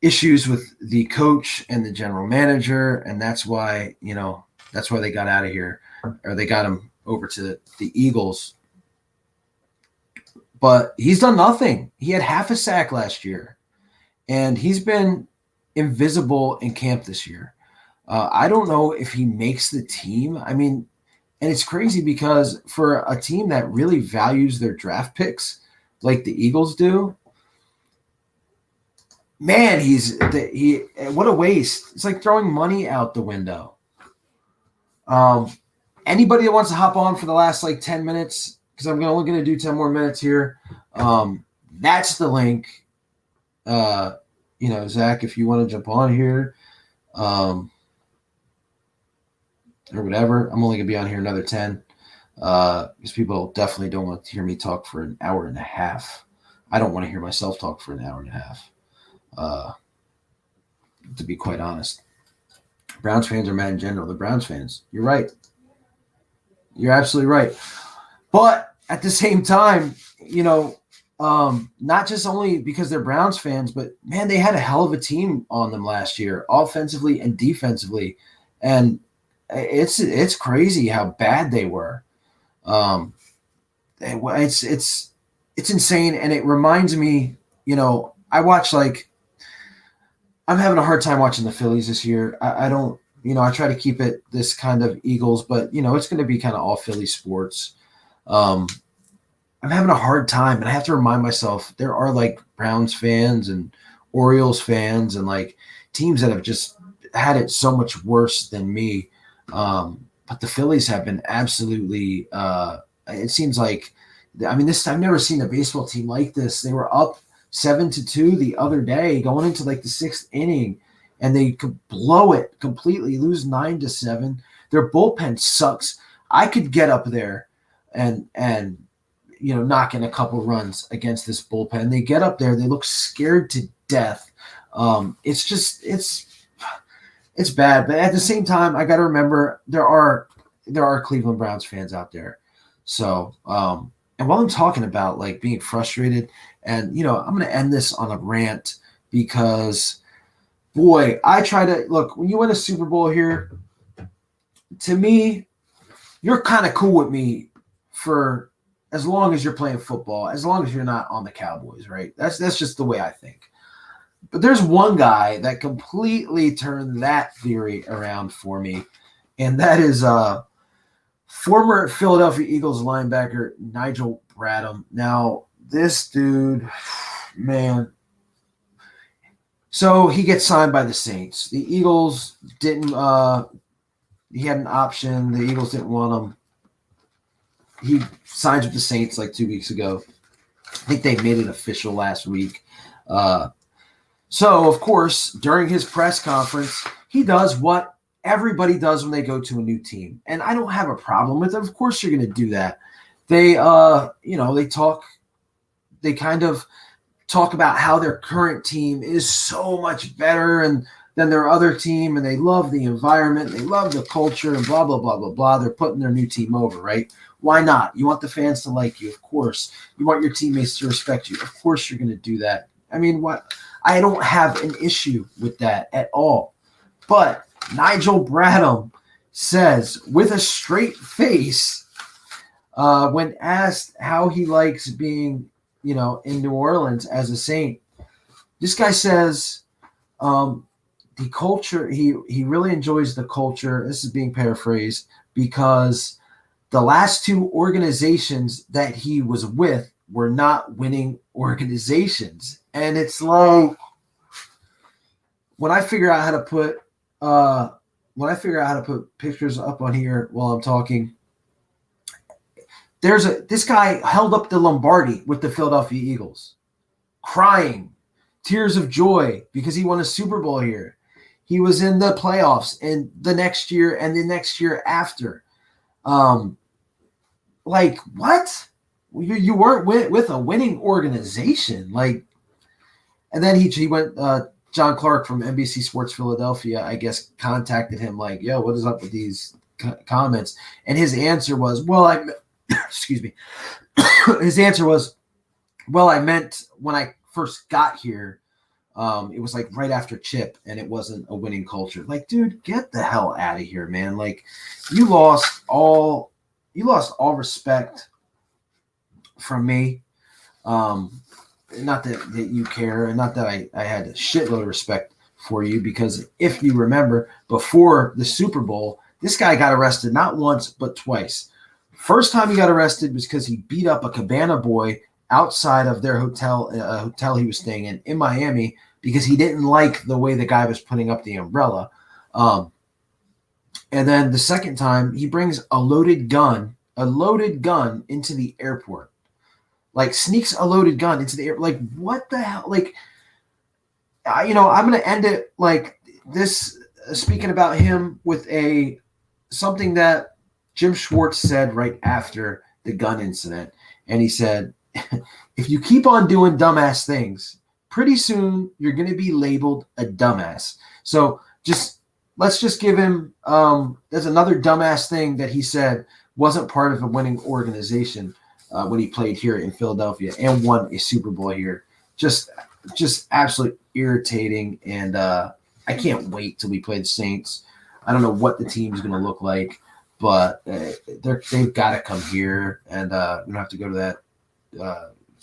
issues with the coach and the general manager, and that's why they got out of here, or they got him over to the Eagles. But he's done nothing. He had half a sack last year, and he's been invisible in camp this year. I don't know if he makes the team. I mean, and it's crazy because for a team that really values their draft picks like the Eagles do, man, what a waste. It's like throwing money out the window. Anybody that wants to hop on for the last 10 minutes, because I'm only going to do 10 more minutes here. That's the link. Zach, if you want to jump on here, or whatever, I'm only going to be on here another 10, because people definitely don't want to hear me talk for an hour and a half. I don't want to hear myself talk for an hour and a half, to be quite honest. Browns fans are mad in general. The Browns fans, you're right. You're absolutely right. But at the same time, not just only because they're Browns fans, but, man, they had a hell of a team on them last year, offensively and defensively. And it's crazy how bad they were. It's insane. And it reminds me, I watch I'm having a hard time watching the Phillies this year. I don't, I try to keep it this kind of Eagles, but it's going to be kind of all Philly sports. I'm having a hard time, and I have to remind myself there are Browns fans and Orioles fans and teams that have just had it so much worse than me. But the Phillies have been absolutely, it seems I've never seen a baseball team like this. They were up 7-2 the other day going into the 6th inning, and they could blow it completely, lose 9-7. Their bullpen sucks. I could get up there and knock in a couple runs against this bullpen. They get up there, they look scared to death. It's bad, but at the same time, I got to remember there are Cleveland Browns fans out there. So, and while I'm talking about being frustrated, and I'm going to end this on a rant because, boy, I try to look when you win a Super Bowl here. To me, you're kind of cool with me for as long as you're playing football, as long as you're not on the Cowboys, right? That's just the way I think. But there's one guy that completely turned that theory around for me, and that is former Philadelphia Eagles linebacker Nigel Bradham. Now, this dude, man. So he gets signed by the Saints. The Eagles didn't he had an option. The Eagles didn't want him. He signs with the Saints 2 weeks ago. I think they made it official last week. So, of course, during his press conference, he does what everybody does when they go to a new team. And I don't have a problem with it. Of course you're going to do that. They, they kind of talk about how their current team is so much better than their other team, and they love the environment, they love the culture, and blah, blah, blah, blah, blah. They're putting their new team over, right? Why not? You want the fans to like you, of course. You want your teammates to respect you. Of course you're going to do that. I mean, what? I don't have an issue with that at all. But Nigel Bradham says, with a straight face, when asked how he likes being, in New Orleans as a Saint, this guy says the culture, he really enjoys the culture. This is being paraphrased, because the last two organizations that he was with were not winning organizations. And it's like, when I figure out how to put pictures up on here while I'm talking, this guy held up the Lombardi with the Philadelphia Eagles, crying, tears of joy, because he won a Super Bowl here. He was in the playoffs and the next year and the next year after. Like, what? You weren't with a winning organization. Like, and then he went, John Clark from NBC Sports Philadelphia, I guess, contacted him like, yo, what is up with these comments? And his answer was, excuse me. His answer was, I meant when I first got here, it was like right after Chip, and it wasn't a winning culture. Like, dude, get the hell out of here, man. Like, you lost all respect from me. Not that you care, and not that I had a shitload of respect for you, because if you remember, before the Super Bowl, this guy got arrested not once but twice. First time he got arrested was because he beat up a Cabana boy outside of their hotel, a hotel he was staying in Miami, because he didn't like the way the guy was putting up the umbrella. And then the second time, he brings a loaded gun into the airport. Like, sneaks a loaded gun into the air. Like, what the hell? Like, I'm going to end it like this, speaking about him with something that Jim Schwartz said right after the gun incident. And he said, if you keep on doing dumbass things, pretty soon you're going to be labeled a dumbass. So let's just give him, there's another dumbass thing that he said wasn't part of a winning organization when he played here in Philadelphia and won a Super Bowl here. Just absolutely irritating. And I can't wait till we play the Saints. I don't know what the team's going to look like, but they've got to come here, and we don't have to go to that.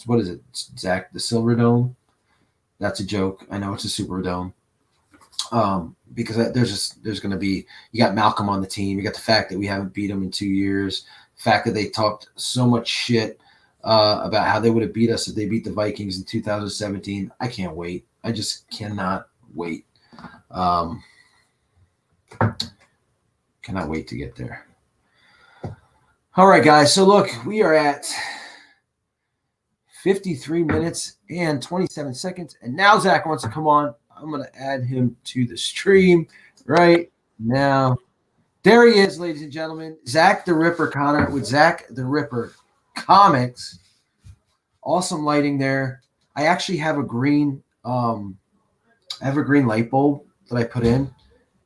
What is it, Zach? The Silver Dome? That's a joke. I know it's a Super Dome. Because there's going to be, you got Malcolm on the team. You got the fact that we haven't beat them in 2 years. The fact that they talked so much shit about how they would have beat us if they beat the Vikings in 2017. I can't wait. I just cannot wait. Cannot wait to get there. All right, guys. So look, we are at 53 minutes and 27 seconds. And now Zach wants to come on. I'm going to add him to the stream right now. There he is, ladies and gentlemen. Zach the Ripper Connor with Zach the Ripper Comics. Awesome lighting there. I actually have a green light bulb that I put in,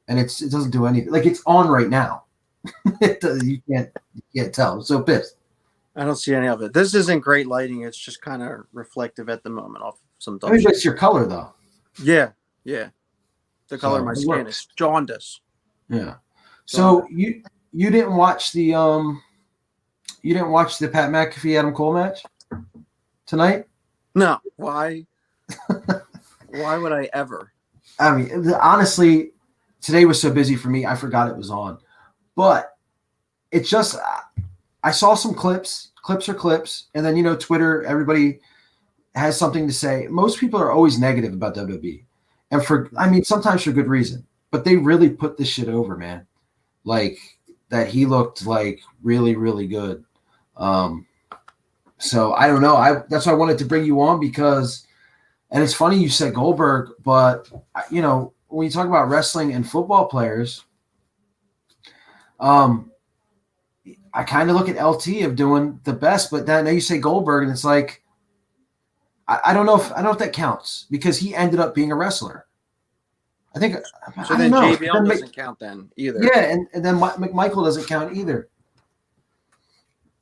and it doesn't do anything. Like, it's on right now. You can't tell. I'm so pissed. I don't see any of it. This isn't great lighting. It's just kind of reflective at the moment off some. I mean, it's your color though. Yeah. The color of my skin is jaundice. Yeah. So you didn't watch the Pat McAfee Adam Cole match tonight? No. Why? Why would I ever? I mean, honestly, today was so busy for me, I forgot it was on. But it just, I saw some clips. Clips are clips, and then Twitter. Everybody has something to say. Most people are always negative about WWE, and sometimes for good reason. But they really put this shit over, man. Like, that he looked like really, really good. So I don't know. That's why I wanted to bring you on, because, and it's funny you said Goldberg, but when you talk about wrestling and football players, I kind of look at LT of doing the best, but then you say Goldberg, and it's like I don't know if that counts because he ended up being a wrestler. I think So I then don't know. JBL doesn't count then either. Yeah, and then McMichael doesn't count either.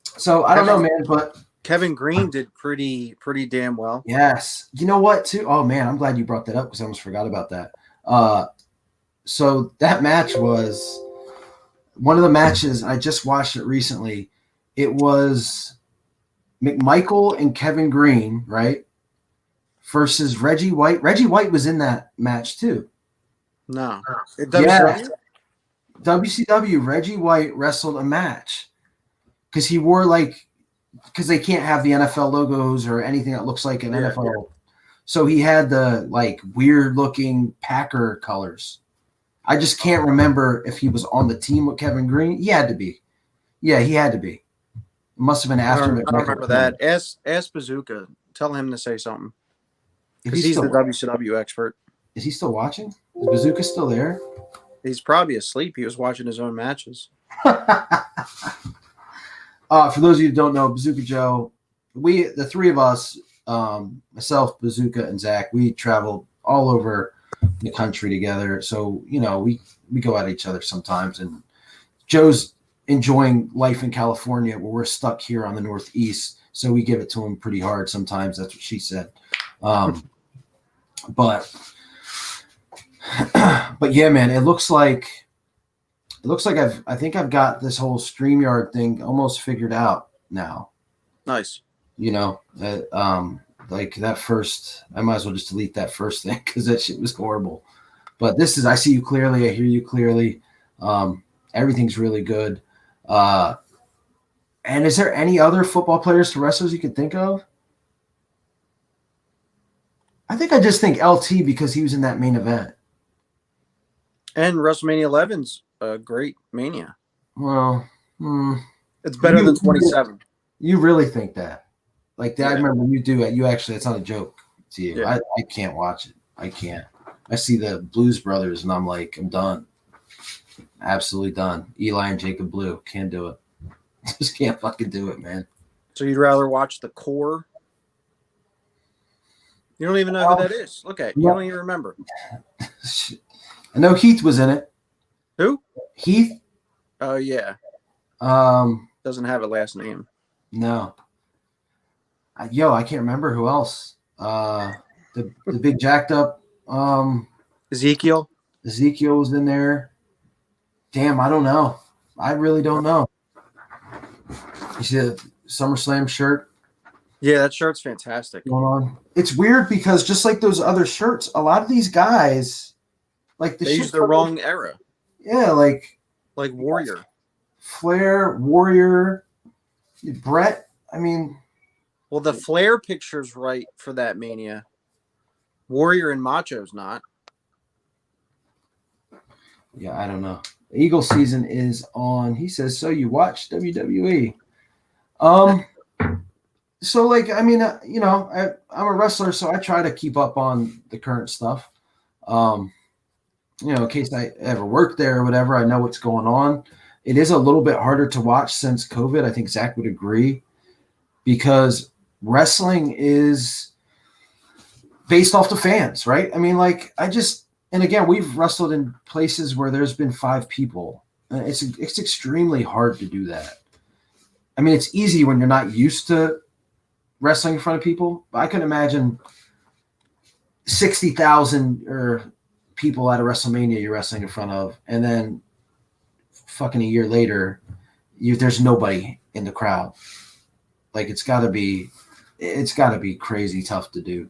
So I don't know, man, but Kevin Green did pretty damn well. yes. You know what, too? Oh, man, I'm glad you brought that up because I almost forgot about that. So that match was one of the matches. I just watched it recently. It was McMichael and Kevin Green, right? Versus Reggie White. Reggie White was in that match, too. No. Yeah. WCW, Reggie White wrestled a match because he wore because they can't have the NFL logos or anything that looks like an NFL. Yeah. So he had the weird looking Packer colors. I just can't remember if he was on the team with Kevin Green. He had to be. Yeah, he had to be. It must have been after. I don't remember that. Ask Bazooka. Tell him to say something. Because he's the WCW expert. Is he still watching? Is Bazooka still there? He's probably asleep. He was watching his own matches. For those of you who don't know, Bazooka Joe, the three of us, myself, Bazooka, and Zach, we travel all over the country together. So, we go at each other sometimes. And Joe's enjoying life in California where we're stuck here on the Northeast. So we give it to him pretty hard sometimes. That's what she said. But yeah, man, it looks like I think I've got this whole StreamYard thing almost figured out now. Nice. That first, I might as well just delete that first thing because that shit was horrible. But this is, I see you clearly, I hear you clearly. Everything's really good. And is there any other football players to wrestlers you could think of? I think I just think LT because he was in that main event. And WrestleMania 11's a great Mania. Well, it's better than 27. You really think that? Yeah. I remember you do it. You actually, it's not a joke to you. Yeah. I can't watch it. I can't. I see the Blues Brothers and I'm like, I'm done. Absolutely done. Eli and Jacob Blue. Can't do it. Just can't fucking do it, man. So you'd rather watch The Core? You don't even know who that is. Look at it. You don't even remember. I know Heath was in it. Who? Heath. Oh, yeah. Doesn't have a last name. No. I can't remember who else. The big jacked up Ezekiel. Ezekiel was in there. Damn, I don't know. I really don't know. You see the SummerSlam shirt? Yeah, that shirt's fantastic. Going on. It's weird because just like those other shirts, a lot of these guys, they use the wrong era. Yeah, like Warrior, Flair, Warrior, Brett. I mean, well, the Flair picture's right for that Mania. Warrior and Macho's not. Yeah, I don't know. The Eagle season is on. He says, so you watch WWE. So, I'm a wrestler, so I try to keep up on the current stuff. In case I ever work there or whatever, I know what's going on. It is a little bit harder to watch since COVID. I think Zach would agree because wrestling is based off the fans, right? I mean, and again, we've wrestled in places where there's been 5 people. It's extremely hard to do that. I mean, it's easy when you're not used to wrestling in front of people. But I can imagine 60,000 or people at a WrestleMania you're wrestling in front of, and then fucking a year later, there's nobody in the crowd. It's got to be crazy tough to do.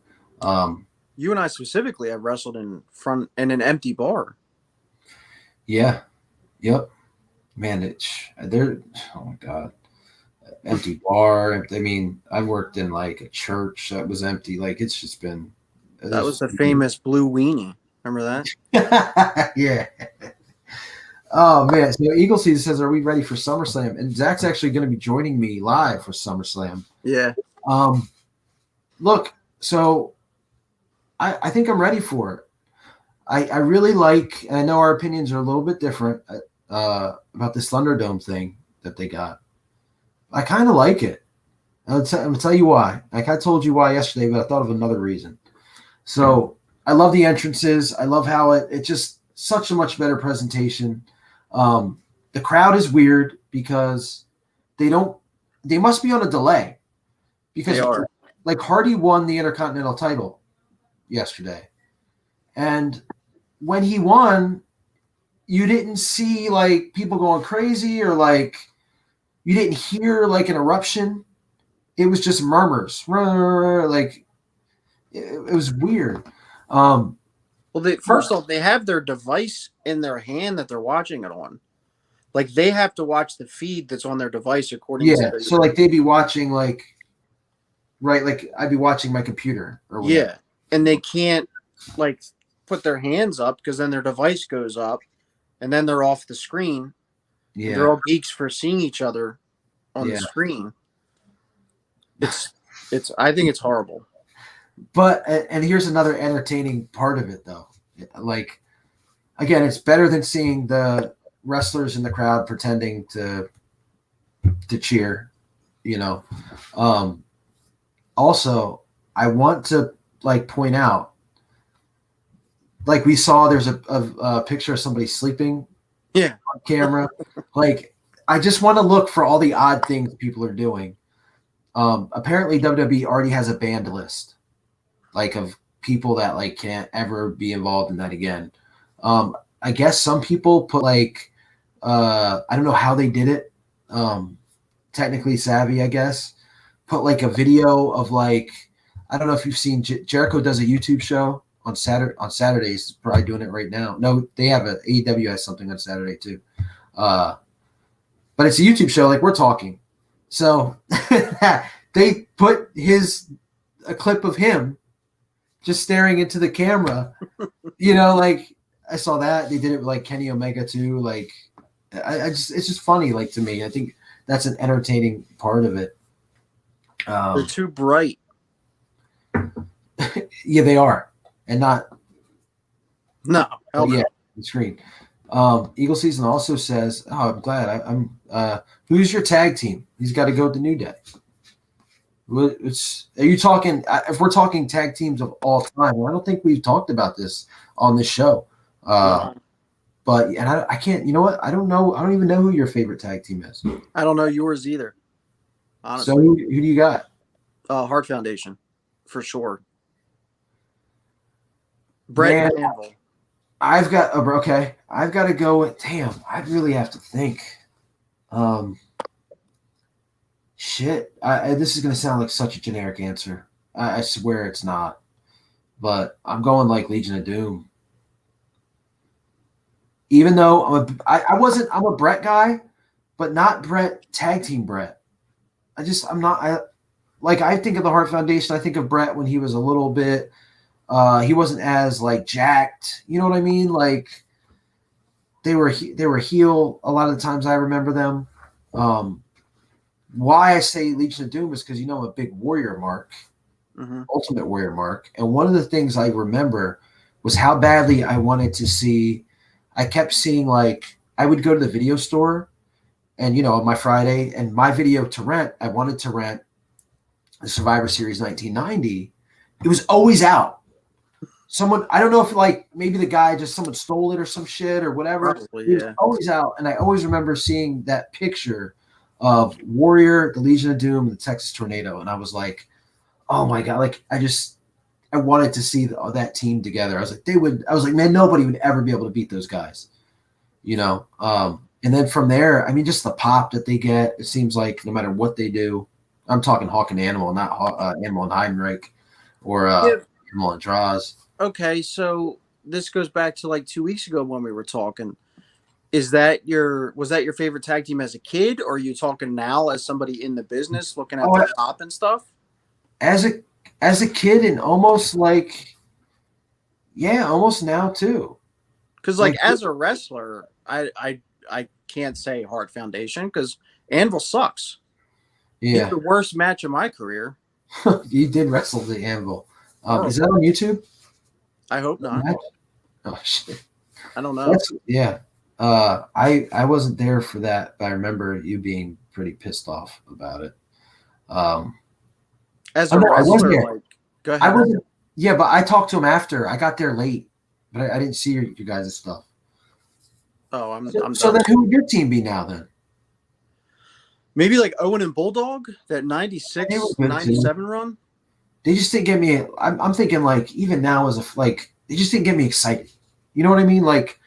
You and I specifically have wrestled in front in an empty bar. Yeah. Yep. Man, oh my God. Empty bar. I mean, I worked in a church that was empty. It's just been. That was the famous blue weenie. Remember that? Yeah. Oh man. So Eagle Season says, "Are we ready for SummerSlam?" And Zach's actually going to be joining me live for SummerSlam. Yeah. Look. So, I think I'm ready for it. I really and I know our opinions are a little bit different. about this Thunderdome thing that they got. I kind of like it. I'm gonna tell you why. Like I told you why yesterday, but I thought of another reason. So I love the entrances. I love how it's just such a much better presentation. The crowd is weird because they must be on a delay because They are. like Hardy won the Intercontinental title yesterday. And when he won, you didn't see like people going crazy or like you didn't hear like an eruption. It was just murmurs. Like it was weird. Well, first off, they have their device in their hand that they're watching it on. Like they have to watch the feed that's on their device according to so like they'd be watching like like I'd be watching my computer or whatever. Yeah. And they can't like put their hands up because then their device goes up and then they're off the screen. Yeah. They're all geeks for seeing each other on the screen. I think it's horrible. But and here's another entertaining part of it though. Like again, it's better than seeing the wrestlers in the crowd pretending to cheer, you know. Also, I want to like point out, like we saw, there's a picture of somebody sleeping, on camera. Like I just want to look for all the odd things people are doing. Apparently, WWE already has a banned list, like of people that like can't ever be involved in that again. I guess some people put like I don't know how they did it. Technically savvy, I guess. Put like a video of like I don't know if you've seen Jericho does a YouTube show on Saturdays. He's probably doing it right now. No, they have a AEW has something on Saturday too. But it's a YouTube show like we're talking. So they put a clip of him just staring into the camera. You know, like I saw that. They did it with like Kenny Omega too. Like it's just funny, like to me. I think that's an entertaining part of it. They're too bright. Yeah, they are. And not no. Yeah, the screen. Eagle Season also says, "Oh, I'm glad. I'm. Who's your tag team? He's got to go with the New Day." Are you talking? If we're talking tag teams of all time, I don't think we've talked about this on this show. But I can't. You know what? I don't know. I don't even know who your favorite tag team is. I don't know yours either. Honestly. So who do you got? Heart Foundation, for sure. Brett and Anvil. I've got to go with. Damn, I really have to think. Shit, this is gonna sound like such a generic answer. I swear it's not, but I'm going like Legion of Doom. Even though I'm a Brett guy, but not Brett tag team Brett. I'm not. I think of the Heart Foundation. I think of Brett when he was a little bit. He wasn't as like jacked. You know what I mean? Like they were heel a lot of the times. I remember them. Why I say Legion of Doom is because I'm a big Warrior Mark, Ultimate Warrior Mark, and one of the things I remember was how badly I wanted to see. I kept seeing like I would go to the video store, and on my Friday and my video to rent. I wanted to rent the Survivor Series 1990. It was always out. Someone, I don't know if like maybe the guy someone stole it or some shit or whatever. Probably, it was always out, and I always remember seeing that picture of Warrior, the Legion of Doom, and the Texas Tornado, and I was like, oh my god! Like I wanted to see that team together. I was like, man, nobody would ever be able to beat those guys, And then from there, I mean, just the pop that they get. It seems like no matter what they do, I'm talking Hawk and Animal, not Animal and Heinrich, or Animal and Draws. Okay, so this goes back to like 2 weeks ago when we were talking. Was that your favorite tag team as a kid, or are you talking now as somebody in the business looking at the top and stuff? As a kid, and almost like, almost now too. Because like as a wrestler, I can't say Heart Foundation because Anvil sucks. Yeah, he's the worst match of my career. You did wrestle the Anvil. Is that on YouTube? I hope not. Oh shit! I don't know. I wasn't there for that, but I remember you being pretty pissed off about it. As Oh a no, I was wrestler, there. like, go I ahead. wasn't. Yeah, but I talked to him after. I got there late, but I didn't see you guys' stuff. Oh, I'm So done. then, who would your team be now? Then Maybe like Owen and Bulldog, that they were 96, good too. 97 run. They just didn't get me. I'm thinking like even now as a like they just didn't get me excited. You know what I mean? Like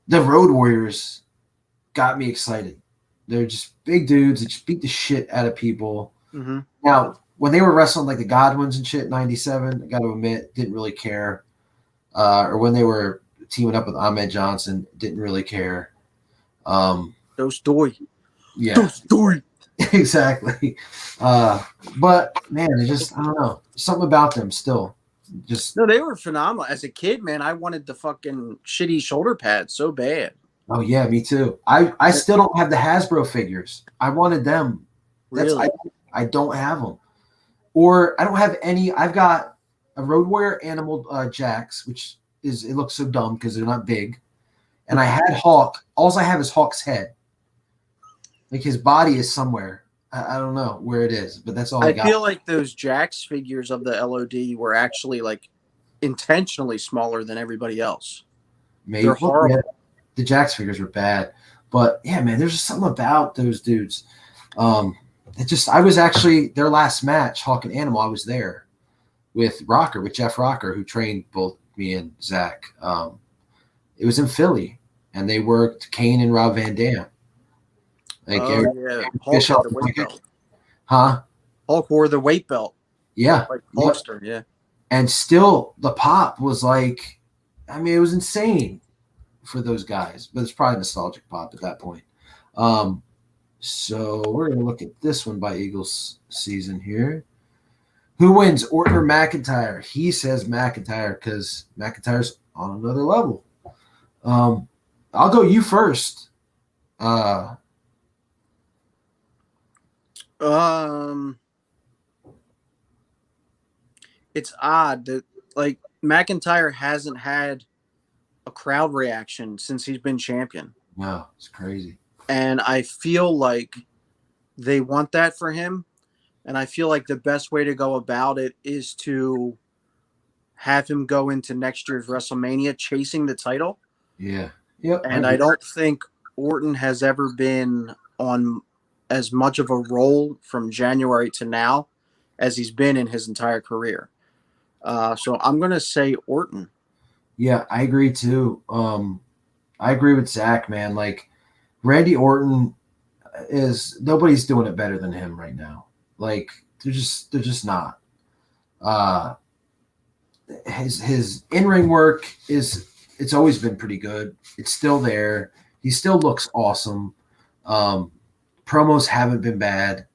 the Road Warriors got me excited. They're just big dudes that just beat the shit out of people. Mm-hmm. Now, when they were wrestling like the Godwins and shit, '97, I got to admit, didn't really care. Or when they were teaming up with Ahmed Johnson, didn't really care. Those doy. Yeah, Those doy. exactly. But man, it's just I don't know something about them still. Just No, they were phenomenal. As a kid, man, I wanted the fucking shitty shoulder pads so bad. oh yeah, me too. I still don't have the Hasbro figures. I wanted them. That's Really? I don't have them, or I don't have any. I've got a Road Warrior Animal Jacks, which is it looks so dumb because they're not big, and I had Hawk. All I have is Hawk's head. Like his body is somewhere. I don't know where it is, but that's all I I got. feel like those Jax figures of the LOD were actually like intentionally smaller than everybody else. Maybe They're well, yeah, horrible. the Jax figures were bad, but yeah, man, there's just something about those dudes. It just I was actually their last match, Hawk and Animal. I was there with Jeff Rocker, who trained both me and Zach. It was in Philly, and they worked Kane and Rob Van Dam. Like Oh Eric yeah, Hulk Bischoff, had the weight belt. huh? Hulk wore the weight belt, Yeah, like yep. Hulkster. Yeah, And still the pop was like, I mean, it was insane for those guys, but it's probably nostalgic pop at that point. So we're gonna look at this one by Eagles season here. Who wins, Orton or McIntyre? He says McIntyre because McIntyre's on another level. I'll go you first. It's odd that like McIntyre hasn't had a crowd reaction since he's been champion, No, it's crazy. and I feel like they want that for him. And I feel like the best way to go about it is to have him go into next year's WrestleMania chasing the title. Yeah. Yep. And I don't think Orton has ever been on as much of a roll from January to now as he's been in his entire career. So I'm going to say Orton. Yeah, I agree too. I agree with Zach, man. Like Randy Orton nobody's doing it better than him right now. Like they're just not. His in-ring work it's always been pretty good. It's still there. He still looks awesome. Promos haven't been bad.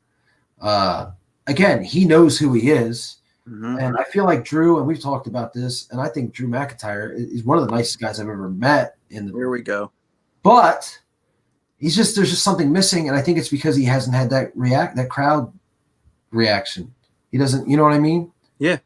Again, he knows who he is. Mm-hmm. And I feel like Drew, and we've talked about this, and I think Drew McIntyre is one of the nicest guys I've ever met. Here we go. But there's just something missing, and I think it's because he hasn't had that crowd reaction. He doesn't, you know what I mean? Yeah.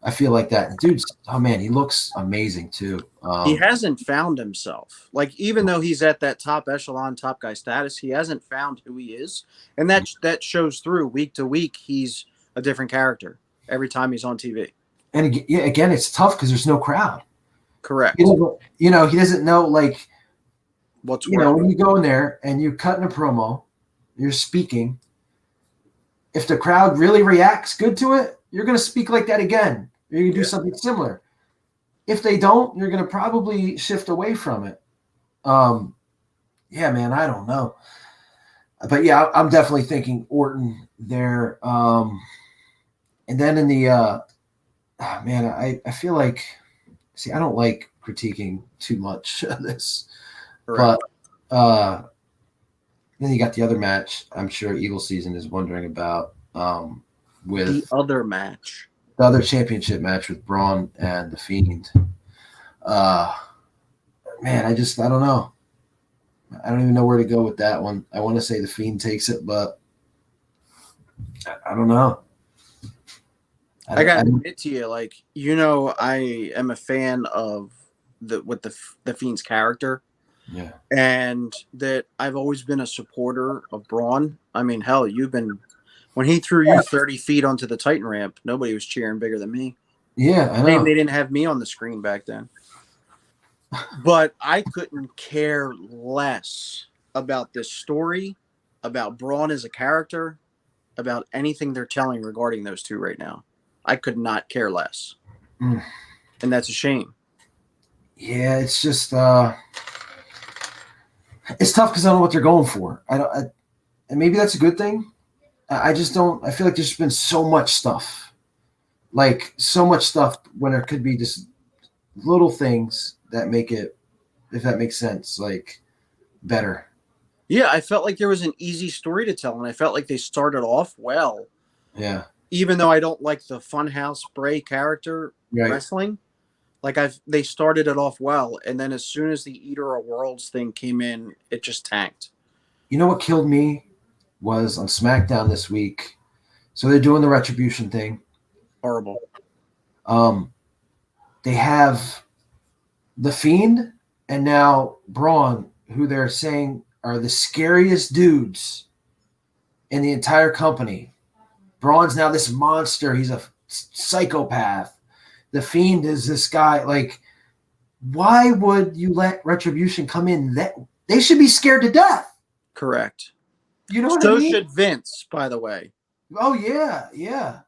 I feel like that. Dude's, oh man, he looks amazing too. He hasn't found himself. Like, even though he's at that top echelon, top guy status, he hasn't found who he is. And that shows through week to week. He's a different character every time he's on TV. And again, it's tough because there's no crowd. Correct. He doesn't know, like, what's when you go in there and you're cutting a promo, you're speaking. If the crowd really reacts good to it, you're going to speak like that again. You're going to do something similar. If they don't, you're going to probably shift away from it. Yeah, man, I don't know. But yeah, I'm definitely thinking Orton there. And then in the man, I feel like, see, I don't like critiquing too much of this. Correct. But then you got the other match I'm sure Eagle Season is wondering about with the other match. The other championship match with Braun and The Fiend. Man, I don't know. I don't even know where to go with that one. I want to say The Fiend takes it, but I don't know. I got to admit to you, like, I am a fan of the Fiend's character. Yeah. and that I've always been a supporter of Braun. I mean, hell, when he threw you 30 feet onto the Titan ramp, nobody was cheering bigger than me. Yeah, I They know. didn't have me on the screen back then. But I couldn't care less about this story, about Braun as a character, about anything they're telling regarding those two right now. I could not care less. Mm. And that's a shame. Yeah, it's just it's tough because I don't know what they're going for. And maybe that's a good thing. I just don't. I feel like there's been so much stuff, like so much stuff when there could be just little things that make it, if that makes sense, like better. Yeah, I felt like there was an easy story to tell, and I felt like they started off well. Yeah. Even though I don't like the Funhouse Bray character wrestling, like they started it off well, and then as soon as the Eater of Worlds thing came in, it just tanked. You know what killed me was on SmackDown this week. So they're doing the Retribution thing. Horrible. They have The Fiend and now Braun, who they're saying are the scariest dudes in the entire company. Braun's now this monster. He's a psychopath. The Fiend is this guy. Like, why would you let Retribution come in? That they should be scared to death. Correct. You know what I mean? So should Vince, by the way. Oh yeah, yeah.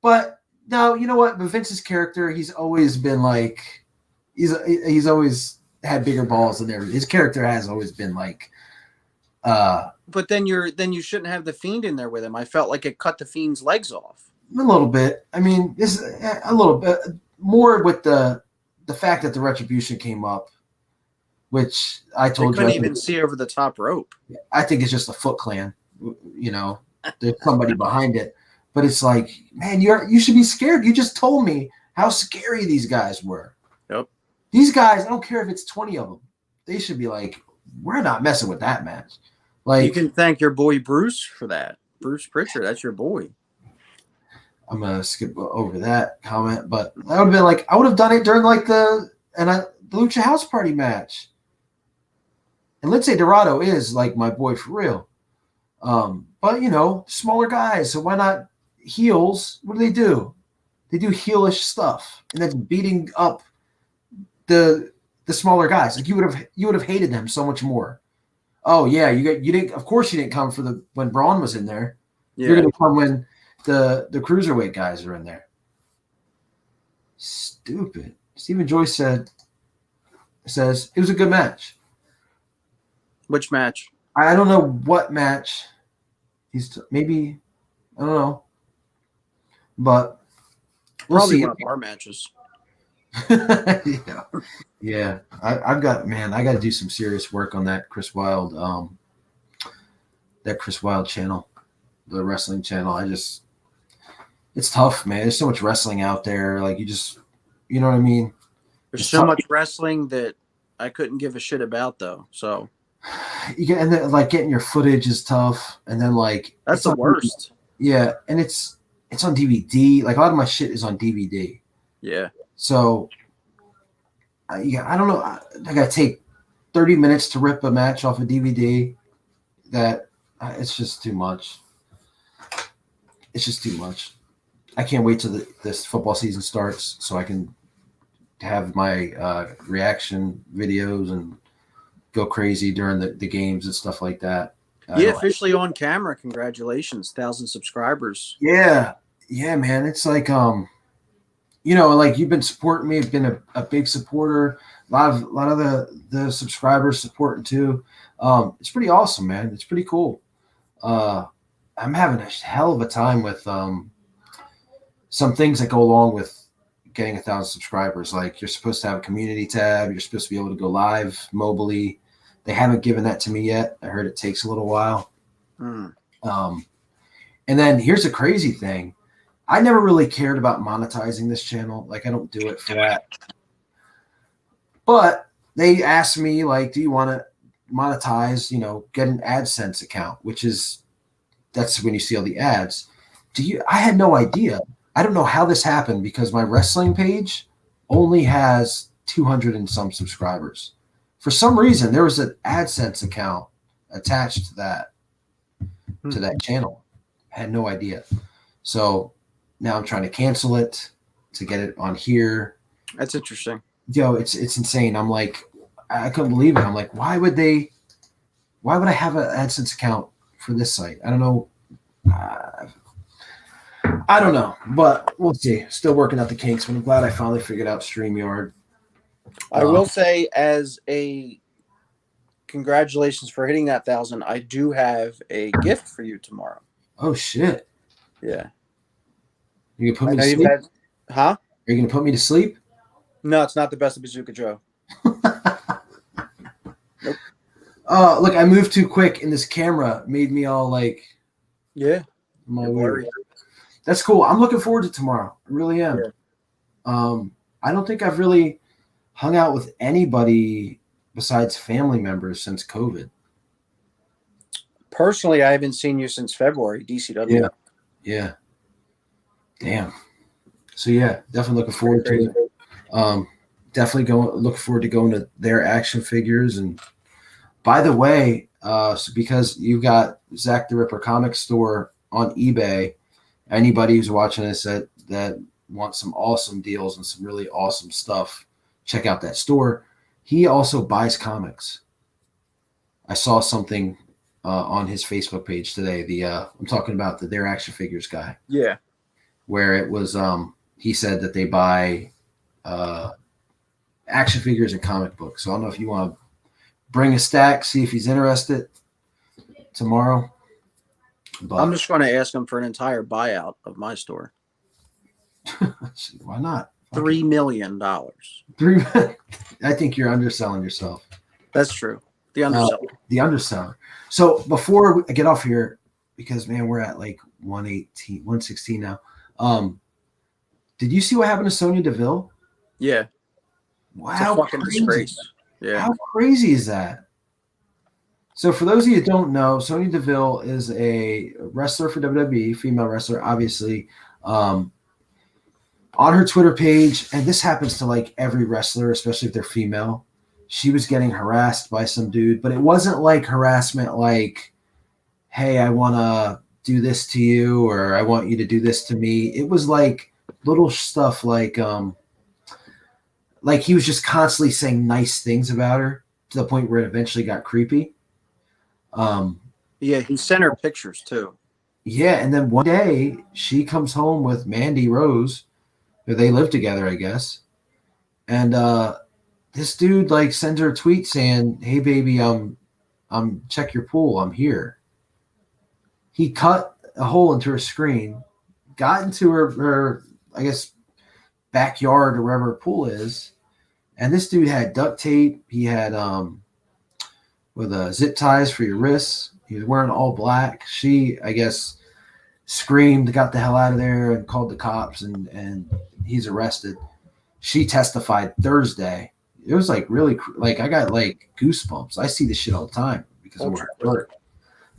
But now you know what? But Vince's character, he's always been like, he's always had bigger balls than everything. His character has always been like. But then you shouldn't have the Fiend in there with him. I felt like it cut the Fiend's legs off. A little bit. I mean, this a little bit more with the fact that the Retribution came up, which I told you. Couldn't even see over the top rope. I think it's just a Foot Clan. You know, there's somebody behind it, but it's like, man, you should be scared. You just told me how scary these guys were. Yep. These guys, I don't care if it's 20 of them. They should be like, we're not messing with that match. Like, you can thank your boy Bruce for that. Bruce Pritchard, that's your boy. I'm gonna skip over that comment, but that would have been like, I would have done it during like the Lucha House Party match. And Lindsay Dorado is like my boy for real. But you know, smaller guys, so why not heels? What do? They do heelish stuff, and then beating up the smaller guys. Like you would have hated them so much more. Oh yeah, you didn't. Of course, you didn't come for when Braun was in there. Yeah. You're gonna come when the cruiserweight guys are in there. Stupid. Stephen Joyce says it was a good match. Which match? I don't know what match. Maybe I don't know, but we'll probably see. One of our matches. Yeah. I got to do some serious work on that Chris Wylde, channel, the wrestling channel. It's tough, man. There's so much wrestling out there. Like you know what I mean? There's so much wrestling that I couldn't give a shit about though. So and then like getting your footage is tough. And then like, that's the worst. Yeah. And it's on DVD. Like a lot of my shit is on DVD. Yeah. So, I don't know. I got to take 30 minutes to rip a match off a DVD. That it's just too much. It's just too much. I can't wait till this football season starts so I can have my reaction videos and go crazy during the games and stuff like that. Yeah, officially on camera. Congratulations, 1,000 subscribers. Yeah, man. It's like you know, like you've been supporting me. I've been a big supporter. A lot of the subscribers supporting too. It's pretty awesome, man. It's pretty cool. I'm having a hell of a time with some things that go along with getting 1,000 subscribers. Like you're supposed to have a community tab. You're supposed to be able to go live mobily. They haven't given that to me yet. I heard it takes a little while. And then here's a crazy thing. I never really cared about monetizing this channel. Like I don't do it for that. But they asked me, like, do you want to monetize, you know, get an AdSense account, that's when you see all the ads. I had no idea. I don't know how this happened because my wrestling page only has 200 and some subscribers for some reason there was an AdSense account attached to that channel. I had no idea. So now I'm trying to cancel it to get it on here. That's interesting. It's insane. I'm like, I couldn't believe it. I'm like, why would I have an AdSense account for this site? I don't know. I don't know, but we'll see. Still working out the kinks, but I'm glad I finally figured out StreamYard. I will say, as a congratulations for hitting that 1,000, I do have a gift for you tomorrow. Oh shit! Yeah. You gonna put me to sleep? Huh? Are you gonna put me to sleep? No, it's not the best of Bazooka Joe. Nope. Oh, look, I moved too quick, and this camera made me all like, yeah, weird. That's cool. I'm looking forward to tomorrow. I really am. Yeah. I don't think I've really hung out with anybody besides family members since COVID. Personally, I haven't seen you since February, DCW. Yeah. Damn. So yeah, definitely looking forward to it. Definitely looking forward to going to their action figures. And by the way, so because you've got Zach the Ripper comic store on eBay, anybody who's watching this that wants some awesome deals and some really awesome stuff, check out that store. He also buys comics. I saw something on his Facebook page today. I'm talking about their action figures guy. Yeah. Where it was, he said that they buy action figures and comic books. So I don't know if you want to bring a stack, see if he's interested tomorrow. But I'm just going to ask him for an entire buyout of my store. Why not? $3 million. I think you're underselling yourself. That's true. The underseller. The underseller. So before I get off here, because man, we're at like 116 now. Did you see what happened to Sonya Deville? Yeah. Wow. It's a fucking disgrace. Yeah. How crazy is that? So for those of you who don't know, Sonya Deville is a wrestler for WWE, female wrestler, obviously. On her Twitter page, and this happens to like every wrestler, especially if they're female, she was getting harassed by some dude, but it wasn't like harassment like, hey, I want to do this to you, or I want you to do this to me. It was like little stuff like he was just constantly saying nice things about her to the point where it eventually got creepy. Yeah, he sent her pictures too. Yeah, and then one day she comes home with Mandy Rose, who they live together, I guess. And this dude like sends her a tweet saying, "Hey baby, check your pool, I'm here." He cut a hole into her screen, got into her I guess backyard or wherever her pool is, and this dude had duct tape. He had with zip ties for your wrists. He was wearing all black. She, I guess, screamed, got the hell out of there, and called the cops, and he's arrested. She testified Thursday. It was like really, like I got like goosebumps. I see this shit all the time because I'm at work.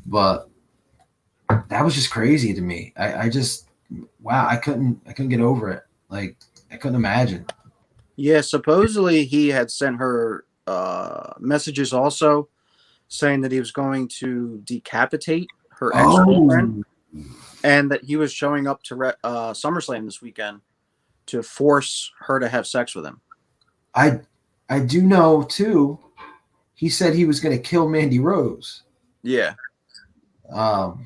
But that was just crazy to me. I just, wow, I couldn't get over it. Like I couldn't imagine. Yeah, supposedly he had sent her messages also saying that he was going to decapitate her ex-girlfriend, and that he was showing up to SummerSlam this weekend to force her to have sex with him. I do know too. He said he was going to kill Mandy Rose. Yeah. Wow.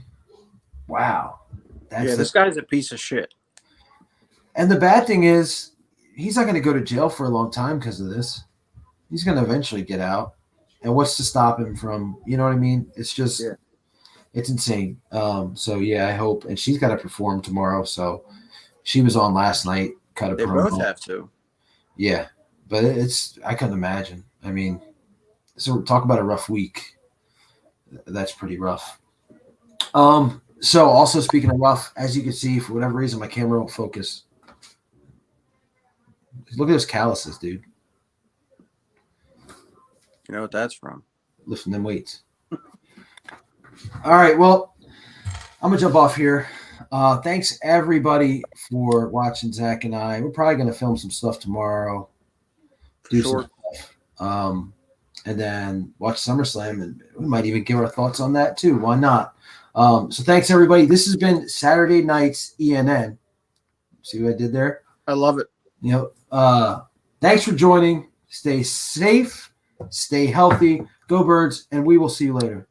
This guy's a piece of shit. And the bad thing is, he's not going to go to jail for a long time because of this. He's going to eventually get out. And what's to stop him from, you know what I mean? It's just, it's insane. So yeah, I hope. And she's got to perform tomorrow. So she was on last night. Cut a They promo. both have to. Yeah. But I couldn't imagine. I mean, so talk about a rough week. That's pretty rough. So also speaking of rough, as you can see, for whatever reason, my camera won't focus. Look at those calluses, dude. You know what that's from? Lifting them weights. All right, well, I'm gonna jump off here. Thanks everybody for watching Zach and I. We're probably gonna film some stuff tomorrow. Do some stuff. and then watch SummerSlam, and we might even give our thoughts on that too. Why not? So thanks everybody. This has been Saturday Night's ENN. See what I did there? I love it. Thanks for joining. Stay safe, stay healthy, go Birds, and we will see you later.